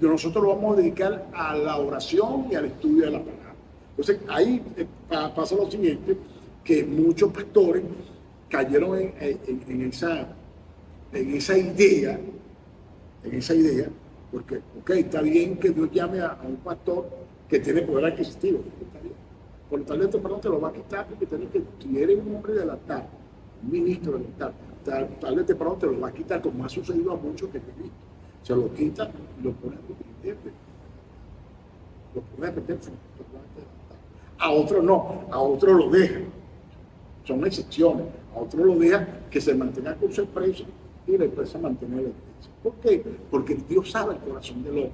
nosotros lo vamos a dedicar a la oración y al estudio de la palabra. Entonces, ahí pasa lo siguiente, que muchos pastores cayeron en esa idea, porque, está bien que Dios llame a un pastor que tiene poder adquisitivo, está bien. Por lo tanto, perdón, te lo va a quitar porque si eres un hombre del altar, un ministro del altar, tal vez pronto te lo va a quitar, como ha sucedido a muchos que he visto. Se lo quita y lo pone a repetir. A otros no, a otros lo dejan. Son excepciones. A otros lo dejan que se mantenga con su empresa y la empresa mantiene la iglesia. ¿Por qué? Porque Dios sabe el corazón del hombre.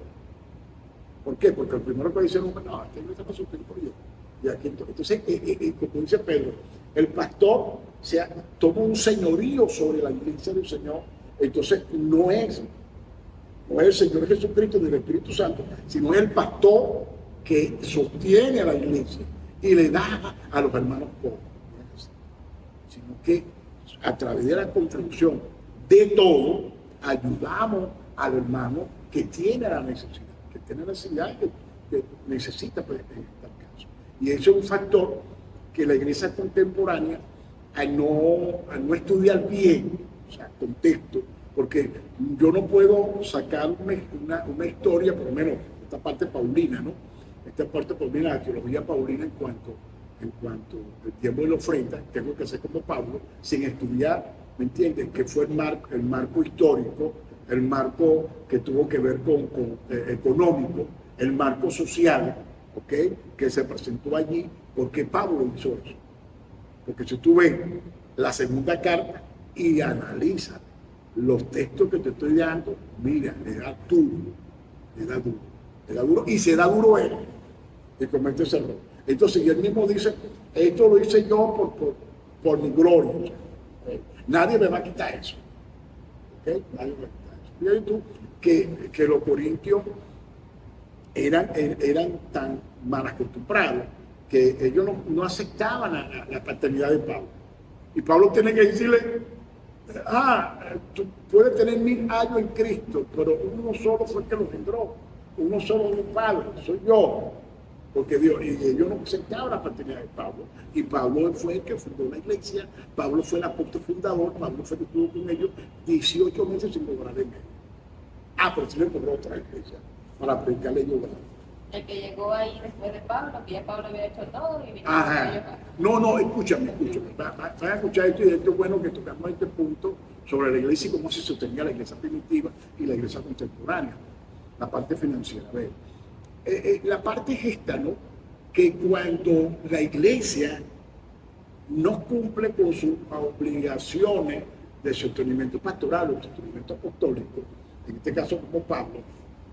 ¿Por qué? Porque el primero que dice el hombre, no, esta iglesia no se por yo. Y aquí, entonces, como dice Pedro, el pastor toma un señorío sobre la iglesia del Señor. Entonces, no es el Señor Jesucristo ni el Espíritu Santo, sino es el pastor que sostiene a la iglesia y le da a los hermanos pobres. Sino que a través de la contribución de todo, ayudamos al hermano que tiene la necesidad, que necesita pues, en este caso. Y eso es un factor que la iglesia contemporánea, al no estudiar bien, o sea, contexto, porque yo no puedo sacar una historia, por lo menos esta parte paulina, ¿no? Esta parte paulina, la teología paulina en cuanto al tiempo de la ofrenda, tengo que hacer como Pablo, sin estudiar, ¿me entiendes? Que fue el marco histórico, el marco que tuvo que ver con económico, el marco social, ¿ok? Que se presentó allí, porque Pablo hizo eso. Porque si tú ves la segunda carta y analizas los textos que te estoy dando, mira, le da duro, y se da duro él, y comete ese error. Entonces, y él mismo dice, esto lo hice yo por mi gloria. ¿Okay? Nadie me va a quitar eso. ¿Okay? Nadie me va a quitar eso. Fíjate tú que los corintios eran tan mal acostumbrados que ellos no aceptaban la paternidad de Pablo. Y Pablo tiene que decirle, tú puedes tener 1000 años en Cristo, pero uno solo fue el que lo engendró. Uno solo es el Padre, soy yo. Porque Dios, y ellos no aceptaban la paternidad de Pablo. Y Pablo fue el que fundó la iglesia, Pablo fue el apóstol fundador, Pablo fue el que estuvo con ellos 18 meses sin lograr en ellos. Pero sí le cobró otra iglesia para predicarle ellos gratis. El que llegó ahí después de Pablo, que ya Pablo había hecho todo y vino No, escúchame. Vas a escuchar esto y esto es bueno que tocamos este punto sobre la iglesia y cómo se sostenía la iglesia primitiva y la iglesia contemporánea. La parte financiera. A ver, la parte es esta, ¿no? Que cuando la iglesia no cumple con sus obligaciones de sostenimiento pastoral o sostenimiento apostólico, en este caso como Pablo,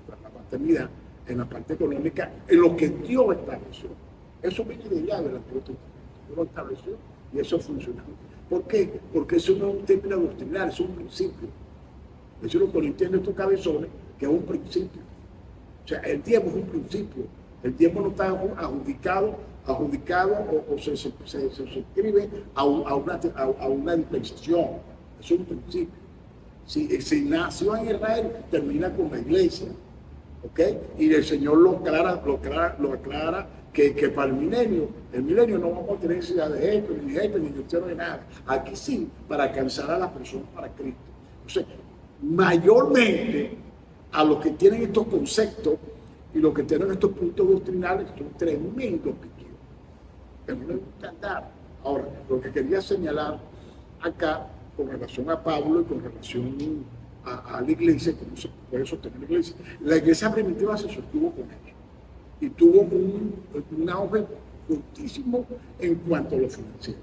la paternidad, en la parte económica, en lo que Dios estableció. Eso viene de allá del Antiguo Testamento. Dios lo estableció y eso funciona. ¿Por qué? Porque eso no es un término doctrinal, es un principio. Eso lo entienden estos cabezones, que es un principio. O sea, el tiempo es un principio. El tiempo no está adjudicado o se suscribe a una dispensación. Es un principio. Si nació en Israel, termina con la iglesia. ¿Ok? Y el Señor lo aclara que para el milenio no vamos a tener necesidad de esto, ni de nada. Aquí sí, para alcanzar a las personas para Cristo. Entonces, mayormente a los que tienen estos conceptos y los que tienen estos puntos doctrinales son tremendos piquillos. Que no les gusta andar. Ahora, lo que quería señalar acá con relación a Pablo y con relación a la iglesia, cómo se puede sostener la iglesia primitiva se sostuvo con ellos y tuvo un auge fortísimo en cuanto a lo financiero.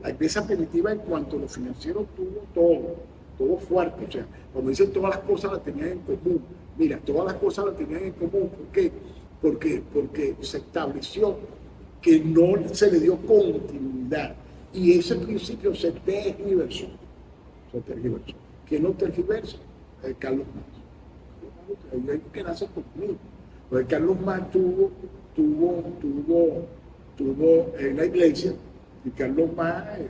La iglesia primitiva en cuanto a lo financiero tuvo todo fuerte. O sea, cuando dicen todas las cosas las tenían en común. Mira, todas las cosas las tenían en común. ¿Por qué? Porque se estableció que no se le dio continuidad. Y ese principio se tergiversó. ¿Quién no tergiversa? Carlos Marx. Hay que nace conmigo. Porque Carlos Marx tuvo en la iglesia, y Carlos Marx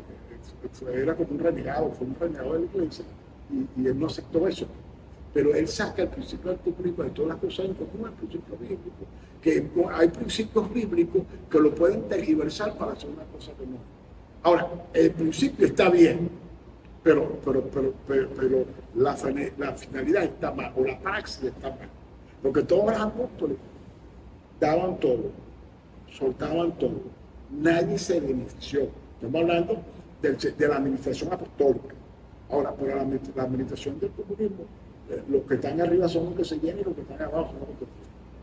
era como un renegado, fue un renegado de la iglesia, y él no aceptó eso. Pero él saca el principio del comunismo de todas las cosas en común, el principio bíblico, que hay principios bíblicos que lo pueden tergiversar para hacer una cosa que no es. Ahora, el principio está bien, pero la finalidad está mal, o la praxis está mal. Porque todos los apóstoles daban todo, soltaban todo. Nadie se benefició. Estamos hablando de la administración apostólica. Ahora, por la administración del comunismo, los que están arriba son los que se llenan y los que están abajo son los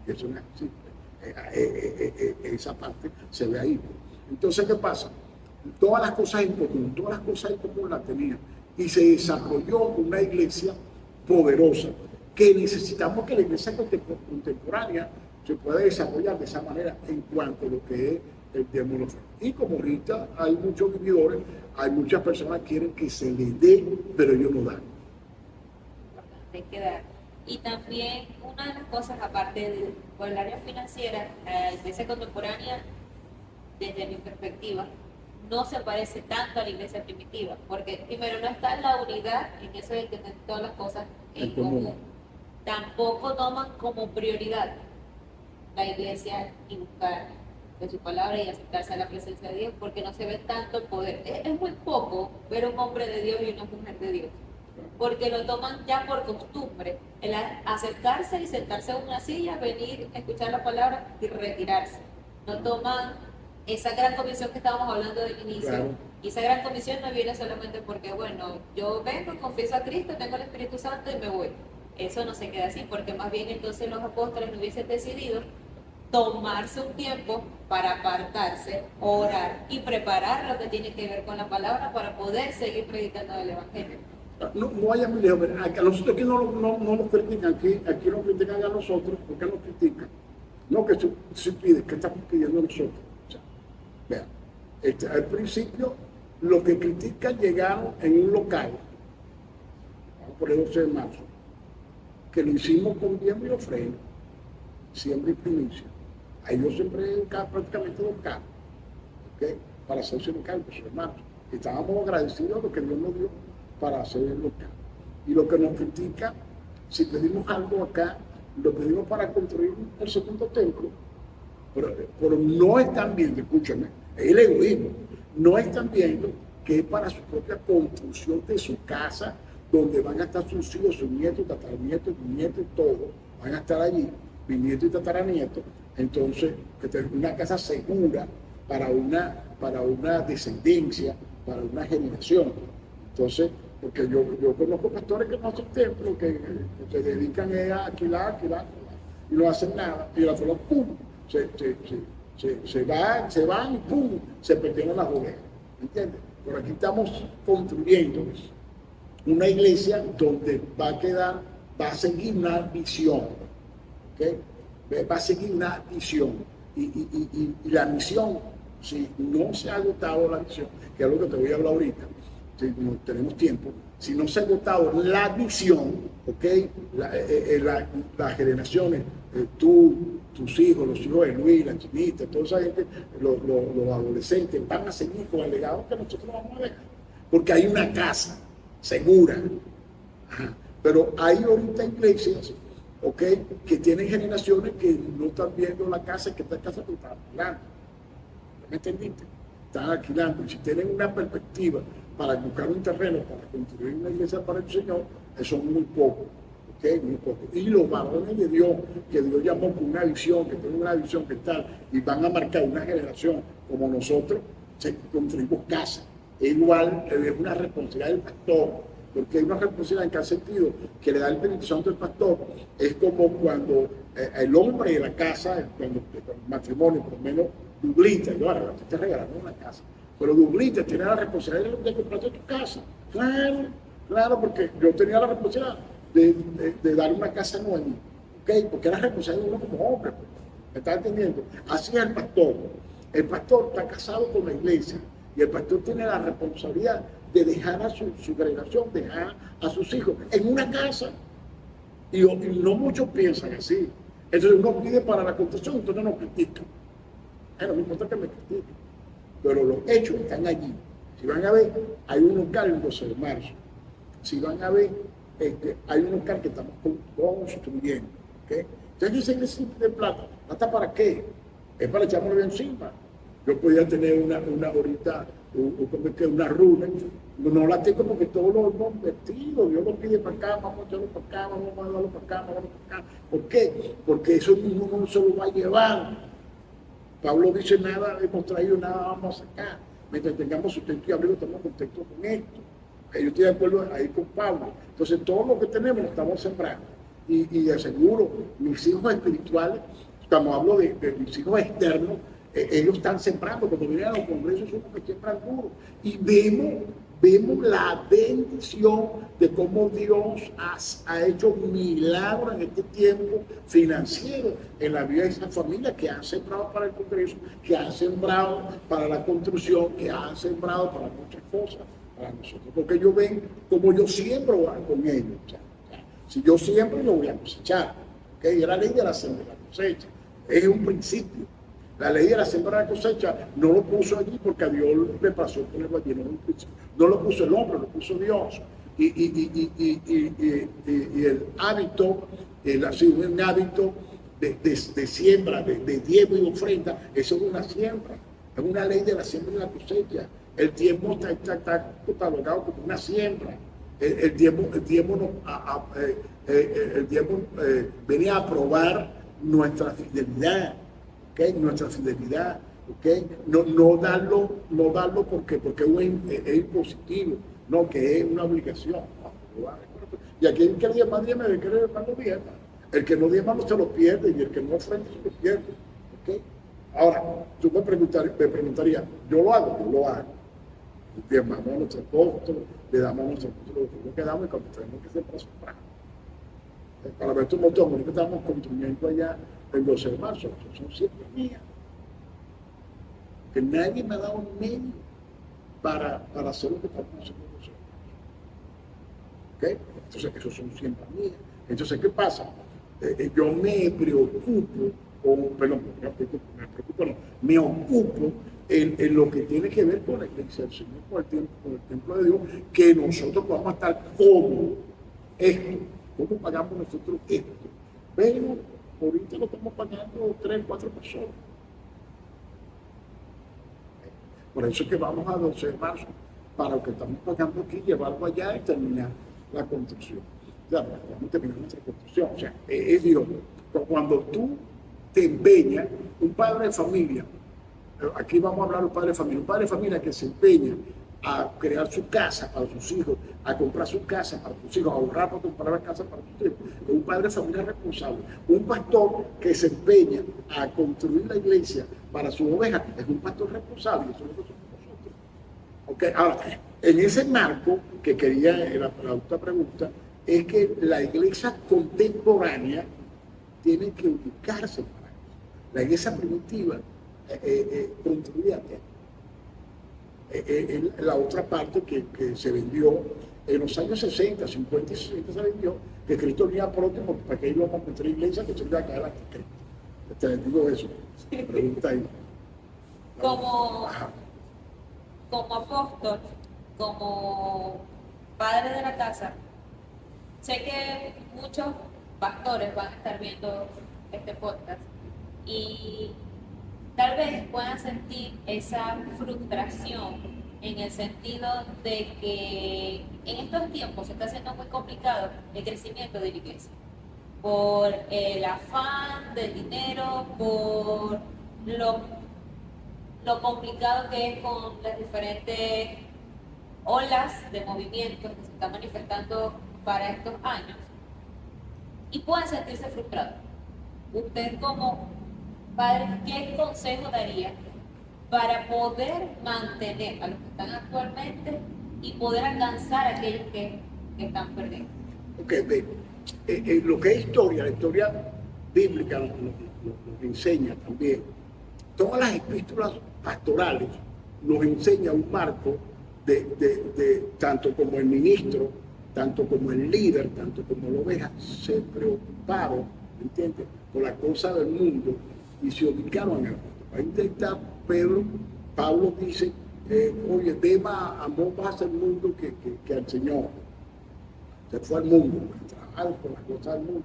que eso no es así. Esa parte se ve ahí. Entonces, ¿qué pasa? Todas las cosas en común las tenían. Y se desarrolló una iglesia poderosa, que necesitamos que la iglesia contemporánea se pueda desarrollar de esa manera en cuanto a lo que es el diezmo. Y como ahorita hay muchos vividores, hay muchas personas que quieren que se les dé, pero ellos no dan. Hay que dar. Y también una de las cosas, aparte por el área financiera, la iglesia contemporánea, desde mi perspectiva, no se parece tanto a la iglesia primitiva, porque primero no está la unidad en eso de tener todas las cosas en común. Tampoco toman como prioridad la iglesia y buscar de su palabra y acercarse a la presencia de Dios, porque no se ve tanto el poder. Es muy poco ver un hombre de Dios y una mujer de Dios, porque lo toman ya por costumbre, el acercarse y sentarse en una silla, venir, escuchar la palabra y retirarse. No toman esa gran comisión que estábamos hablando del inicio. Claro. Y esa gran comisión no viene solamente porque, bueno, yo vengo, confieso a Cristo, tengo el Espíritu Santo y me voy. Eso no se queda así, porque más bien entonces los apóstoles no hubiesen decidido tomarse un tiempo para apartarse, orar y preparar lo que tiene que ver con la palabra para poder seguir predicando el Evangelio. No vaya muy lejos, a nosotros aquí no nos critican, aquí nos critican a nosotros, porque nos critican. No que se pide, que estamos pidiendo nosotros. O sea, vean, al principio, los que critican llegaron en un local, por el 12 de marzo, que lo hicimos con diezmo y ofrenda, siembra y primicia. Ahí yo sembré prácticamente 2 carros, ¿okay? Para hacerse local, pues hermanos. Estábamos agradecidos a lo que Dios nos dio para hacer el local. Y lo que nos critica, si pedimos algo acá, lo pedimos para construir el segundo templo, pero no están viendo, escúchame, es el egoísmo, no están viendo que es para su propia construcción de su casa, donde van a estar sus hijos, sus nietos, tataranietos, nietos y todo, van a estar allí, bisnietos y tataranietos. Entonces, que tener una casa segura para una descendencia, para una generación. Entonces, porque yo conozco pastores que no hacen templos, que se dedican a alquilar, y no hacen nada, y la flor, ¡pum!, se van y ¡pum!, se perdieron las bodegas. ¿Entiendes? Pero aquí estamos construyendo una iglesia donde va a seguir una visión, ¿okay? Va a seguir una visión, y la misión si no se ha agotado la visión, que es lo que te voy a hablar ahorita, si no tenemos tiempo, si no se ha agotado la visión, ¿ok? Las generaciones, tú, tus hijos, los hijos de Luis, la Chinita, toda esa gente, los adolescentes van a seguir con el legado que nosotros vamos a dejar. Porque hay una casa segura. Ajá. Pero hay ahorita iglesias, ¿ok?, que tienen generaciones que no están viendo la casa, que esta casa que están alquilando. ¿Me entendiste? Están alquilando. Y si tienen una perspectiva para buscar un terreno, para construir una iglesia para el Señor, eso es muy poco. ¿Ok? Muy poco. Y los varones de Dios, que Dios llamó con una visión, que tienen una visión que tal, y van a marcar una generación como nosotros, construimos casa. Igual es una responsabilidad del pastor. Porque hay una responsabilidad en cada sentido que le da el Espíritu Santo al pastor. Es como cuando el hombre de la casa, cuando el matrimonio, por lo menos Dublita, yo ahora te regalaron una casa, pero Dublita tiene la responsabilidad de comprarte tu casa. Claro, claro, porque yo tenía la responsabilidad de dar una casa nueva, ¿ok? Porque era responsabilidad de uno como hombre, pues. ¿Me estás entendiendo? Así es el pastor. El pastor está casado con la iglesia y el pastor tiene la responsabilidad de dejar a su generación, dejar a sus hijos en una casa. Y no muchos piensan así. Entonces uno pide para la construcción, entonces nos critican. No me importa que me critiquen, pero los hechos están allí. Si van a ver, hay un local el 12 de marzo. Si van a ver, hay un local que estamos construyendo. ¿Okay? Entonces dicen que es de plata. ¿Plata para qué? Es para echármelo bien encima. Yo podía tener una ahorita, una runa, no la tengo porque todos los hemos vestido, Dios lo pide para acá, vamos a echarlo para acá, vamos a darlo para acá, vamos para acá. ¿Por qué? Porque eso mismo no se lo va a llevar. Pablo dice, nada hemos traído, nada vamos a sacar. Mientras tengamos sustento y abrigo, estamos contentos con esto. Yo estoy de acuerdo ahí con Pablo. Entonces, todo lo que tenemos lo estamos sembrando. Y de seguro, mis hijos espirituales, cuando hablo de mis hijos externos, ellos están sembrando. Cuando vienen a los congresos son los que siembran duro. Y vemos la bendición de cómo Dios ha hecho milagros en este tiempo financiero en la vida de esa familia que han sembrado para el congreso, que han sembrado para la construcción, que han sembrado para muchas cosas para nosotros. Porque ellos ven como yo siembro con ellos. O sea, si yo siembro, yo voy a cosechar. ¿Okay? Es la ley de la siembra y la cosecha. Es un principio. La ley de la siembra y la cosecha no lo puso allí porque a Dios le pasó ponerlo allí, no lo puso el hombre, lo puso Dios. Y el hábito, un hábito de siembra, de diezmo y ofrenda, eso es una siembra, es una ley de la siembra y la cosecha. El diezmo está catalogado como una siembra. El diezmo venía a probar nuestra fidelidad. ¿Okay? Nuestra fidelidad, ¿okay? No darlo porque es impositivo, no, que es una obligación. Y aquí el que diezma, diezma, el que no diezma. El que no diezma no se lo pierde y el que no ofrenda se lo pierde. ¿Okay? Ahora, tú me preguntarías, yo lo hago. Diezmamos a nuestro apóstol, le damos a nuestro apóstol lo que damos y cuando tenemos que ser para soprar. Para ver tu motor, que estamos construyendo allá el 12 de marzo, son siempre mías. Que nadie me ha dado un medio para hacer lo que estamos haciendo nosotros. ¿Okay? Entonces, esos son siempre mías. Entonces, ¿qué pasa? Yo me ocupo en lo que tiene que ver con la iglesia del Señor, con el templo de Dios, que nosotros podamos estar como esto. ¿Cómo pagamos nosotros esto? Pero ahorita lo estamos pagando 3, 4 personas. Por eso es que vamos a 12 de marzo, para lo que estamos pagando aquí, llevarlo allá y terminar la construcción. Claro, vamos a terminar nuestra construcción. O sea, es Dios. Cuando tú te empeñas, un padre de familia, aquí vamos a hablar de un padre de familia que se empeña a crear su casa para sus hijos, a comprar su casa para sus hijos, a ahorrar para comprar la casa para sus hijos. Es un padre de familia responsable. Un pastor que se empeña a construir la iglesia para sus ovejas es un pastor responsable. Eso es lo que somos nosotros. Okay. Ahora, en ese marco que quería la otra pregunta, es que la iglesia contemporánea tiene que ubicarse para eso. La iglesia primitiva contribuye a qué. La otra parte que se vendió en los años 60, 50 y 60 se vendió, que Cristo venía pronto para que íbamos a construir iglesia que se iba a caer hasta Cristo. Te digo eso. Pregunta ahí. Como apóstol, como padre de la casa, sé que muchos pastores van a estar viendo este podcast y tal vez puedan sentir esa frustración en el sentido de que en estos tiempos se está haciendo muy complicado el crecimiento de la iglesia por el afán del dinero, por lo complicado que es con las diferentes olas de movimientos que se están manifestando para estos años y pueden sentirse frustrados. Usted como padre, ¿qué consejo daría para poder mantener a los que están actualmente y poder alcanzar a aquellos que están perdiendo? Ok, lo que es historia, la historia bíblica nos enseña también. Todas las epístolas pastorales nos enseña un marco de tanto como el ministro, tanto como el líder, tanto como la oveja, se preocuparon, ¿entiendes?, por la cosa del mundo y se ubicaron en el mundo. Ahí está Pablo dice, oye, amó más al mundo que al Señor. Se fue al mundo, a trabajar por las cosas del mundo.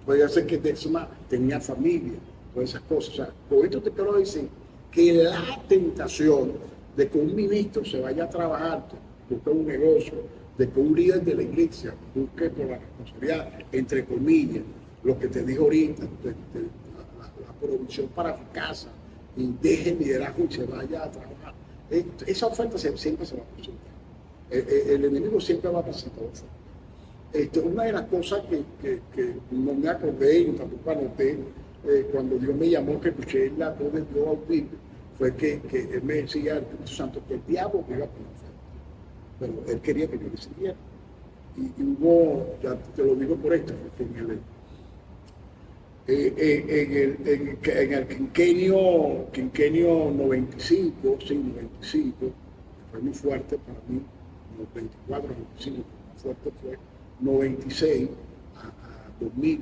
Podría ser que Décima tenía familia, todas esas cosas. O sea, con esto te quiero decir que la tentación de que un ministro se vaya a trabajar, busque un negocio, de que un líder de la iglesia busque por la responsabilidad, entre comillas, lo que te dije ahorita, la provisión para tu casa, y deje el liderazgo y se vaya a trabajar. Esa oferta siempre se va a presentar. El enemigo siempre va a presentar oferta. Una de las cosas que no me acordé y tampoco anoté, cuando Dios me llamó, que escuché la voz de Dios audible, fue que Él me decía al Espíritu Santo que el diablo me iba a poner oferta. Pero Él quería que yo le siguiera. Y hubo, ya te lo digo por esto, porque en el quinquenio 95, fue muy fuerte para mí, los 24, 95, más fuerte fue 96 a 2000,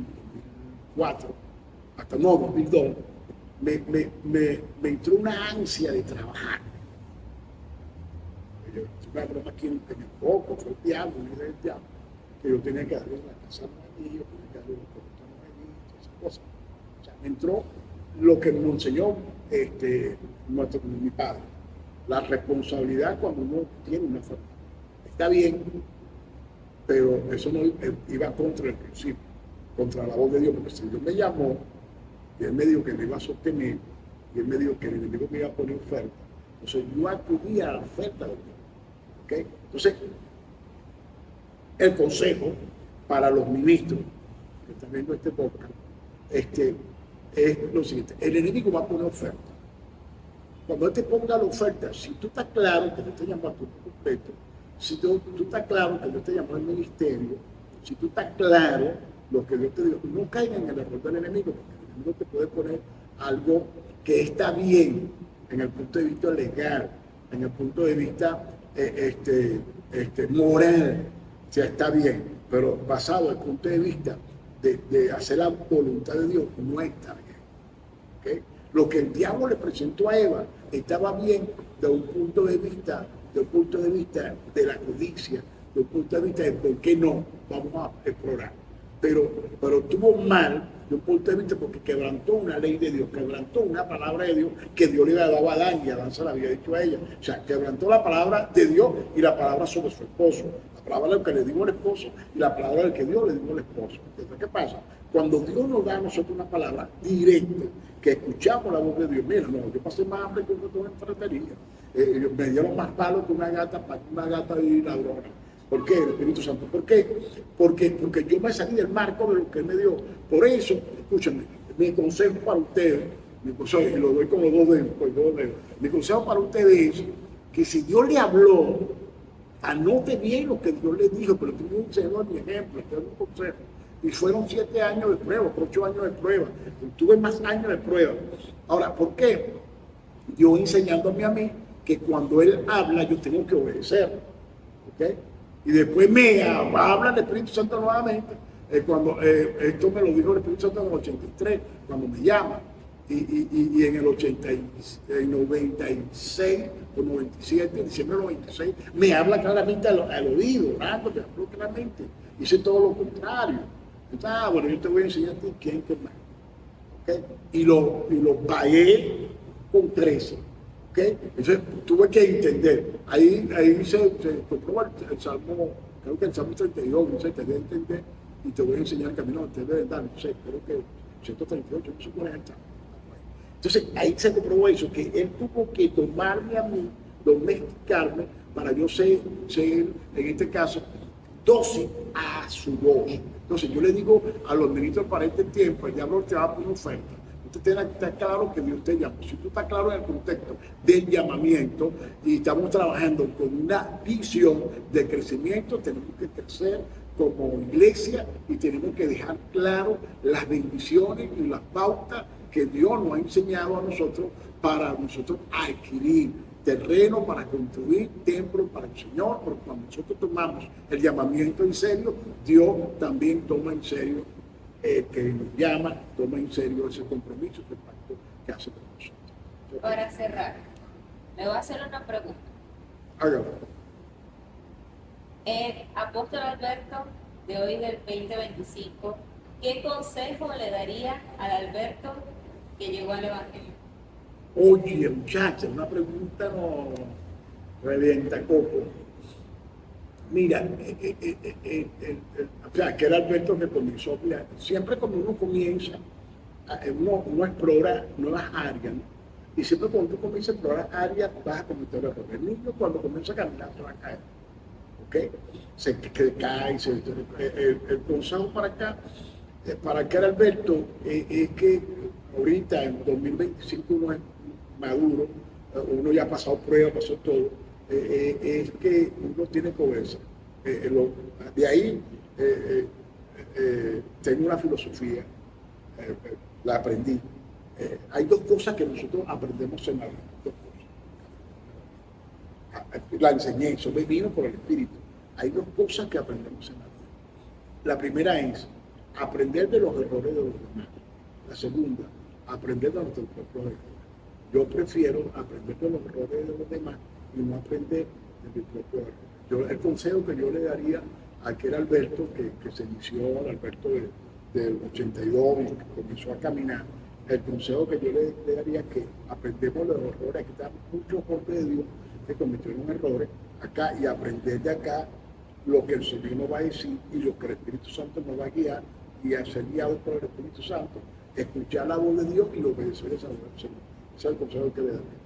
2004, hasta 2002, me entró una ansia de trabajar. Una broma aquí en el poco, fue el diablo, que yo tenía que darle la casa a mi hijo, tenía que darle los cortos a mi hijo, esas cosas. O sea, me entró lo que me enseñó mi padre, la responsabilidad cuando uno tiene una familia. Está bien, pero eso no iba contra el principio, contra la voz de Dios, porque si Dios me llamó, y Él me dijo que me iba a sostener, y Él me dijo que el enemigo me iba a poner oferta, entonces yo acudía a la oferta de Dios. ¿Okay? Entonces, el consejo para los ministros que están viendo este podcast es lo siguiente: el enemigo va a poner oferta. Cuando Él te ponga la oferta, si tú estás claro que Dios te llamó a tu completo, si tú estás claro que Dios te llamó al ministerio, si tú estás claro lo que Dios te dijo, no caigan en el error del enemigo, porque el enemigo te puede poner algo que está bien en el punto de vista legal, en el punto de vista moral, o sea, está bien, pero basado en el punto de vista de hacer la voluntad de Dios, no está bien. ¿Okay? Lo que el diablo le presentó a Eva estaba bien de un punto de vista, de la codicia, de un punto de vista de por qué no, vamos a explorar. Pero tuvo mal de un punto de vista porque quebrantó una ley de Dios, quebrantó una palabra de Dios que Dios le había dado a Adán y Adán se la había dicho a ella. O sea, quebrantó la palabra de Dios y la palabra sobre su esposo, la palabra del que le dijo al esposo y la palabra del que Dios le dijo al esposo. Entonces, ¿qué pasa? Cuando Dios nos da a nosotros una palabra directa, que escuchamos la voz de Dios, mira, no, yo pasé más hambre que una ferretería, me dieron más palos que una gata y ladrona. ¿Por qué, el Espíritu Santo? ¿Por qué? Porque yo me salí del marco de lo que Él me dio. Por eso, escúchame, mi consejo para ustedes, y lo doy con los dos dedos, mi consejo para ustedes es que si Dios le habló, anote bien lo que Dios le dijo, pero tú me enseñó mi ejemplo, te doy un consejo. Y fueron 7 años de prueba, 8 años de prueba, tuve más años de prueba. Ahora, ¿por qué? Dios enseñándome a mí que cuando Él habla yo tengo que obedecer. ¿Ok? Y después me habla el Espíritu Santo nuevamente. Esto me lo dijo el Espíritu Santo en el 83, cuando me llama. Y en el 96 o 97, diciembre del 96, me habla claramente al oído, orando, me habló claramente. Hice todo lo contrario. Entonces, bueno, yo te voy a enseñar a ti quién es más. ¿Okay? Y lo pagué con 13. ¿Okay? Entonces tuve que entender. Ahí se comprueba el Salmo, creo que el Salmo 32, dice, te voy a entender y te voy a enseñar el camino de verdad. No sé, creo que 138, no sé cuál es el Salmo. Entonces ahí se comprobó eso, que él tuvo que tomarme a mí, domesticarme, para yo ser en este caso, dócil a su voz. Entonces yo le digo a los ministros para este tiempo, el diablo te va a poner oferta. Usted tiene que estar claro que Dios te llama. Si tú estás claro en el contexto del llamamiento y estamos trabajando con una visión de crecimiento, tenemos que crecer como iglesia y tenemos que dejar claro las bendiciones y las pautas que Dios nos ha enseñado a nosotros para nosotros adquirir terreno, para construir templos para el Señor, porque cuando nosotros tomamos el llamamiento en serio, Dios también toma en serio que nos llama, toma en serio ese compromiso, ese pacto que hace con nosotros. Para cerrar, me voy a hacer una pregunta. Hágalo. Apóstol Alberto, de hoy del 2025, ¿qué consejo le daría al Alberto que llegó al Evangelio? Oye, muchacha, una pregunta no revienta coco. Mira, o sea, que era Alberto que comenzó, mira, siempre cuando uno comienza, uno explora nuevas áreas, ¿no? Y siempre cuando tú comienzas a explorar áreas, vas a cometer errores. El niño cuando comienza a caminar se va a caer, ¿ok? Se cae, el consejo para acá, para que era Alberto, es que ahorita en 2025 uno es maduro, uno ya ha pasado pruebas, pasó todo, es que uno tiene que obedecer. De ahí tengo una filosofía, la aprendí. Hay dos cosas que nosotros aprendemos en la vida, dos cosas. La enseñé, eso me vino por el Espíritu. Hay dos cosas que aprendemos en la vida. La primera es aprender de los errores de los demás. La segunda, aprender de nuestros propios errores. Yo prefiero aprender de los errores de los demás y no aprender de mis propios errores. El consejo que yo le daría a aquel Alberto que se inició, el Alberto del 82 y que comenzó a caminar, el consejo que yo le daría es que aprendemos los errores, aquí están muchos hombres de Dios que cometieron errores acá y aprender de acá lo que el Señor nos va a decir y lo que el Espíritu Santo nos va a guiar y a ser guiados por el Espíritu Santo, escuchar la voz de Dios y obedecer esa voz del Señor. Ese es el consejo que le daría.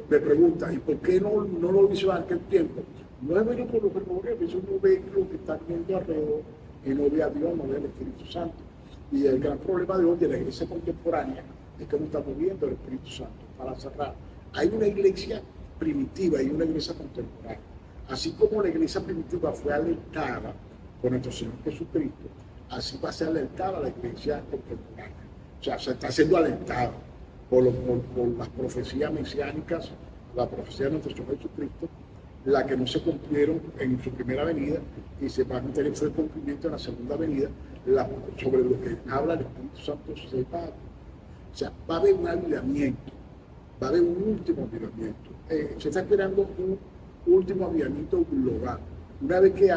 Me pregunta, ¿y por qué no lo hizo en aquel tiempo? No es bueno por los errores, a veces uno ve lo que está viendo alrededor y no ve a Dios, no ve al Espíritu Santo. Y el gran problema de hoy de la iglesia contemporánea es que no estamos viendo el Espíritu Santo. Para cerrar, hay una iglesia primitiva y una iglesia contemporánea. Así como la iglesia primitiva fue alertada por nuestro Señor Jesucristo, así va a ser alertada la iglesia contemporánea. O sea, se está siendo alertada por las profecías mesiánicas, la profecía de nuestro Señor Jesucristo, la que no se cumplieron en su primera venida y se van a tener su cumplimiento en la segunda venida, sobre lo que habla el Espíritu Santo se va. O sea, va a haber un avivamiento, va a haber un último avivamiento. Se está esperando un último avivamiento global. Una vez que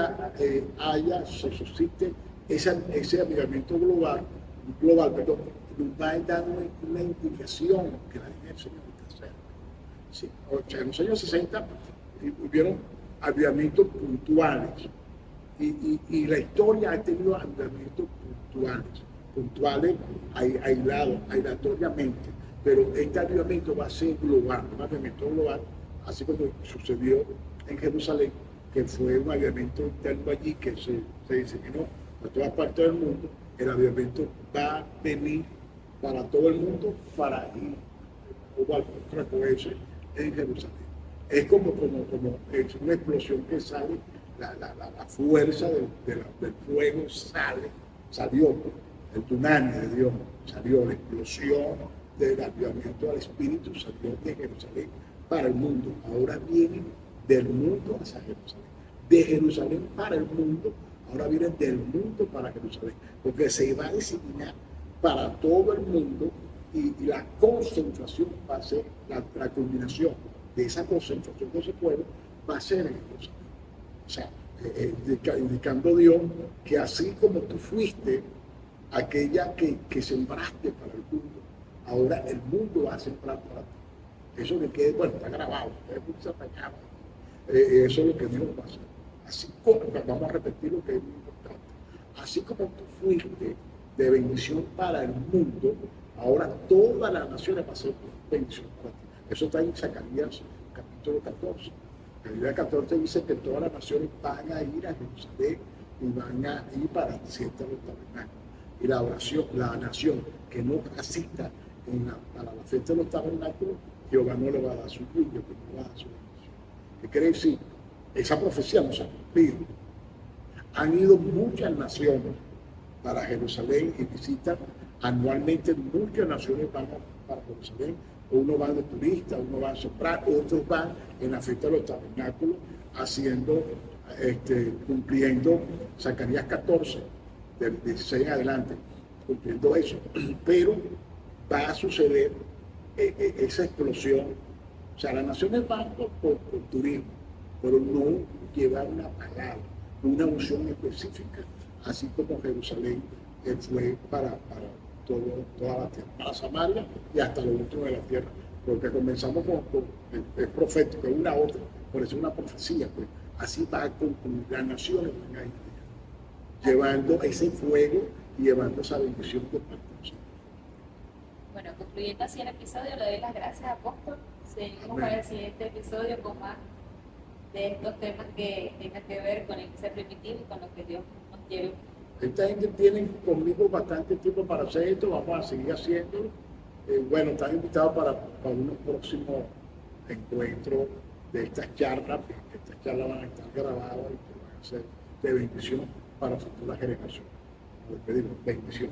se suscite ese avivamiento global, nos va a dar una indicación que la Iglesia del Señor está cerca. Sí, o sea, en los años 60 hubieron avivamientos puntuales y la historia ha tenido avivamientos puntuales, aislados, aleatoriamente, pero este avivamiento va a ser global, un avivamiento global, así como sucedió en Jerusalén, que fue un avivamiento interno allí que se diseminó a todas partes del mundo. El avivamiento va a venir para todo el mundo para ir igual recogerse en Jerusalén. Es como es una explosión que sale, la fuerza del fuego salió, el tsunami de Dios, salió la explosión del avivamiento del Espíritu salió de Jerusalén para el mundo. Ahora viene del mundo hacia Jerusalén. De Jerusalén para el mundo, ahora viene del mundo para Jerusalén. Porque se va a diseminar para todo el mundo y la concentración va a ser, la culminación de esa concentración de ese pueblo va a ser en Jerusalén. O sea, indicando Dios que así como tú fuiste aquella que sembraste para el mundo, ahora el mundo va a sembrar para ti. Eso que quede, bueno, está grabado, eso es lo que Dios va a hacer. Así como, vamos a repetir lo que es muy importante, así como tú fuiste de bendición para el mundo, ahora todas las naciones van a ser bendición para ti. Eso está en Zacarías capítulo 14. Zacarías 14 dice que todas las naciones van a ir a Jerusalén y van a ir para la fiesta de los tabernáculos. Y la oración, la nación que no asista para la fiesta de los tabernáculos, Jehová no le va a dar su juicio, que no le va a dar su bendición. ¿Qué quiere decir? Esa profecía no se ha cumplido. Han ido muchas naciones para Jerusalén y visitan anualmente, muchas naciones van para Jerusalén. Uno va de turista, uno va a soprar, otros van en la fiesta de los tabernáculos haciendo, cumpliendo Zacarías 14, del 16 en adelante, cumpliendo eso. Pero va a suceder esa explosión. O sea, las naciones van por turismo, pero no llevan una palabra, una unción específica, así como Jerusalén fue para toda la tierra, para Samaria y hasta lo último de la tierra, porque comenzamos con el profético, una otra, por eso es una profecía, pues así va a concluir, las naciones van a ir llevando ese fuego y llevando esa bendición de parte de nosotros. Bueno, concluyendo así el episodio, le doy las gracias, apóstol. Seguimos para el siguiente episodio con más de estos temas que tengan que ver con el ser primitivo y con lo que Dios nos lleve. Esta gente tiene conmigo bastante tiempo para hacer esto, vamos a seguir haciéndolo. Bueno, están invitados para unos próximos encuentros de estas charlas, porque estas charlas van a estar grabadas y que van a ser de bendición para futuras generaciones. Les pedimos bendición.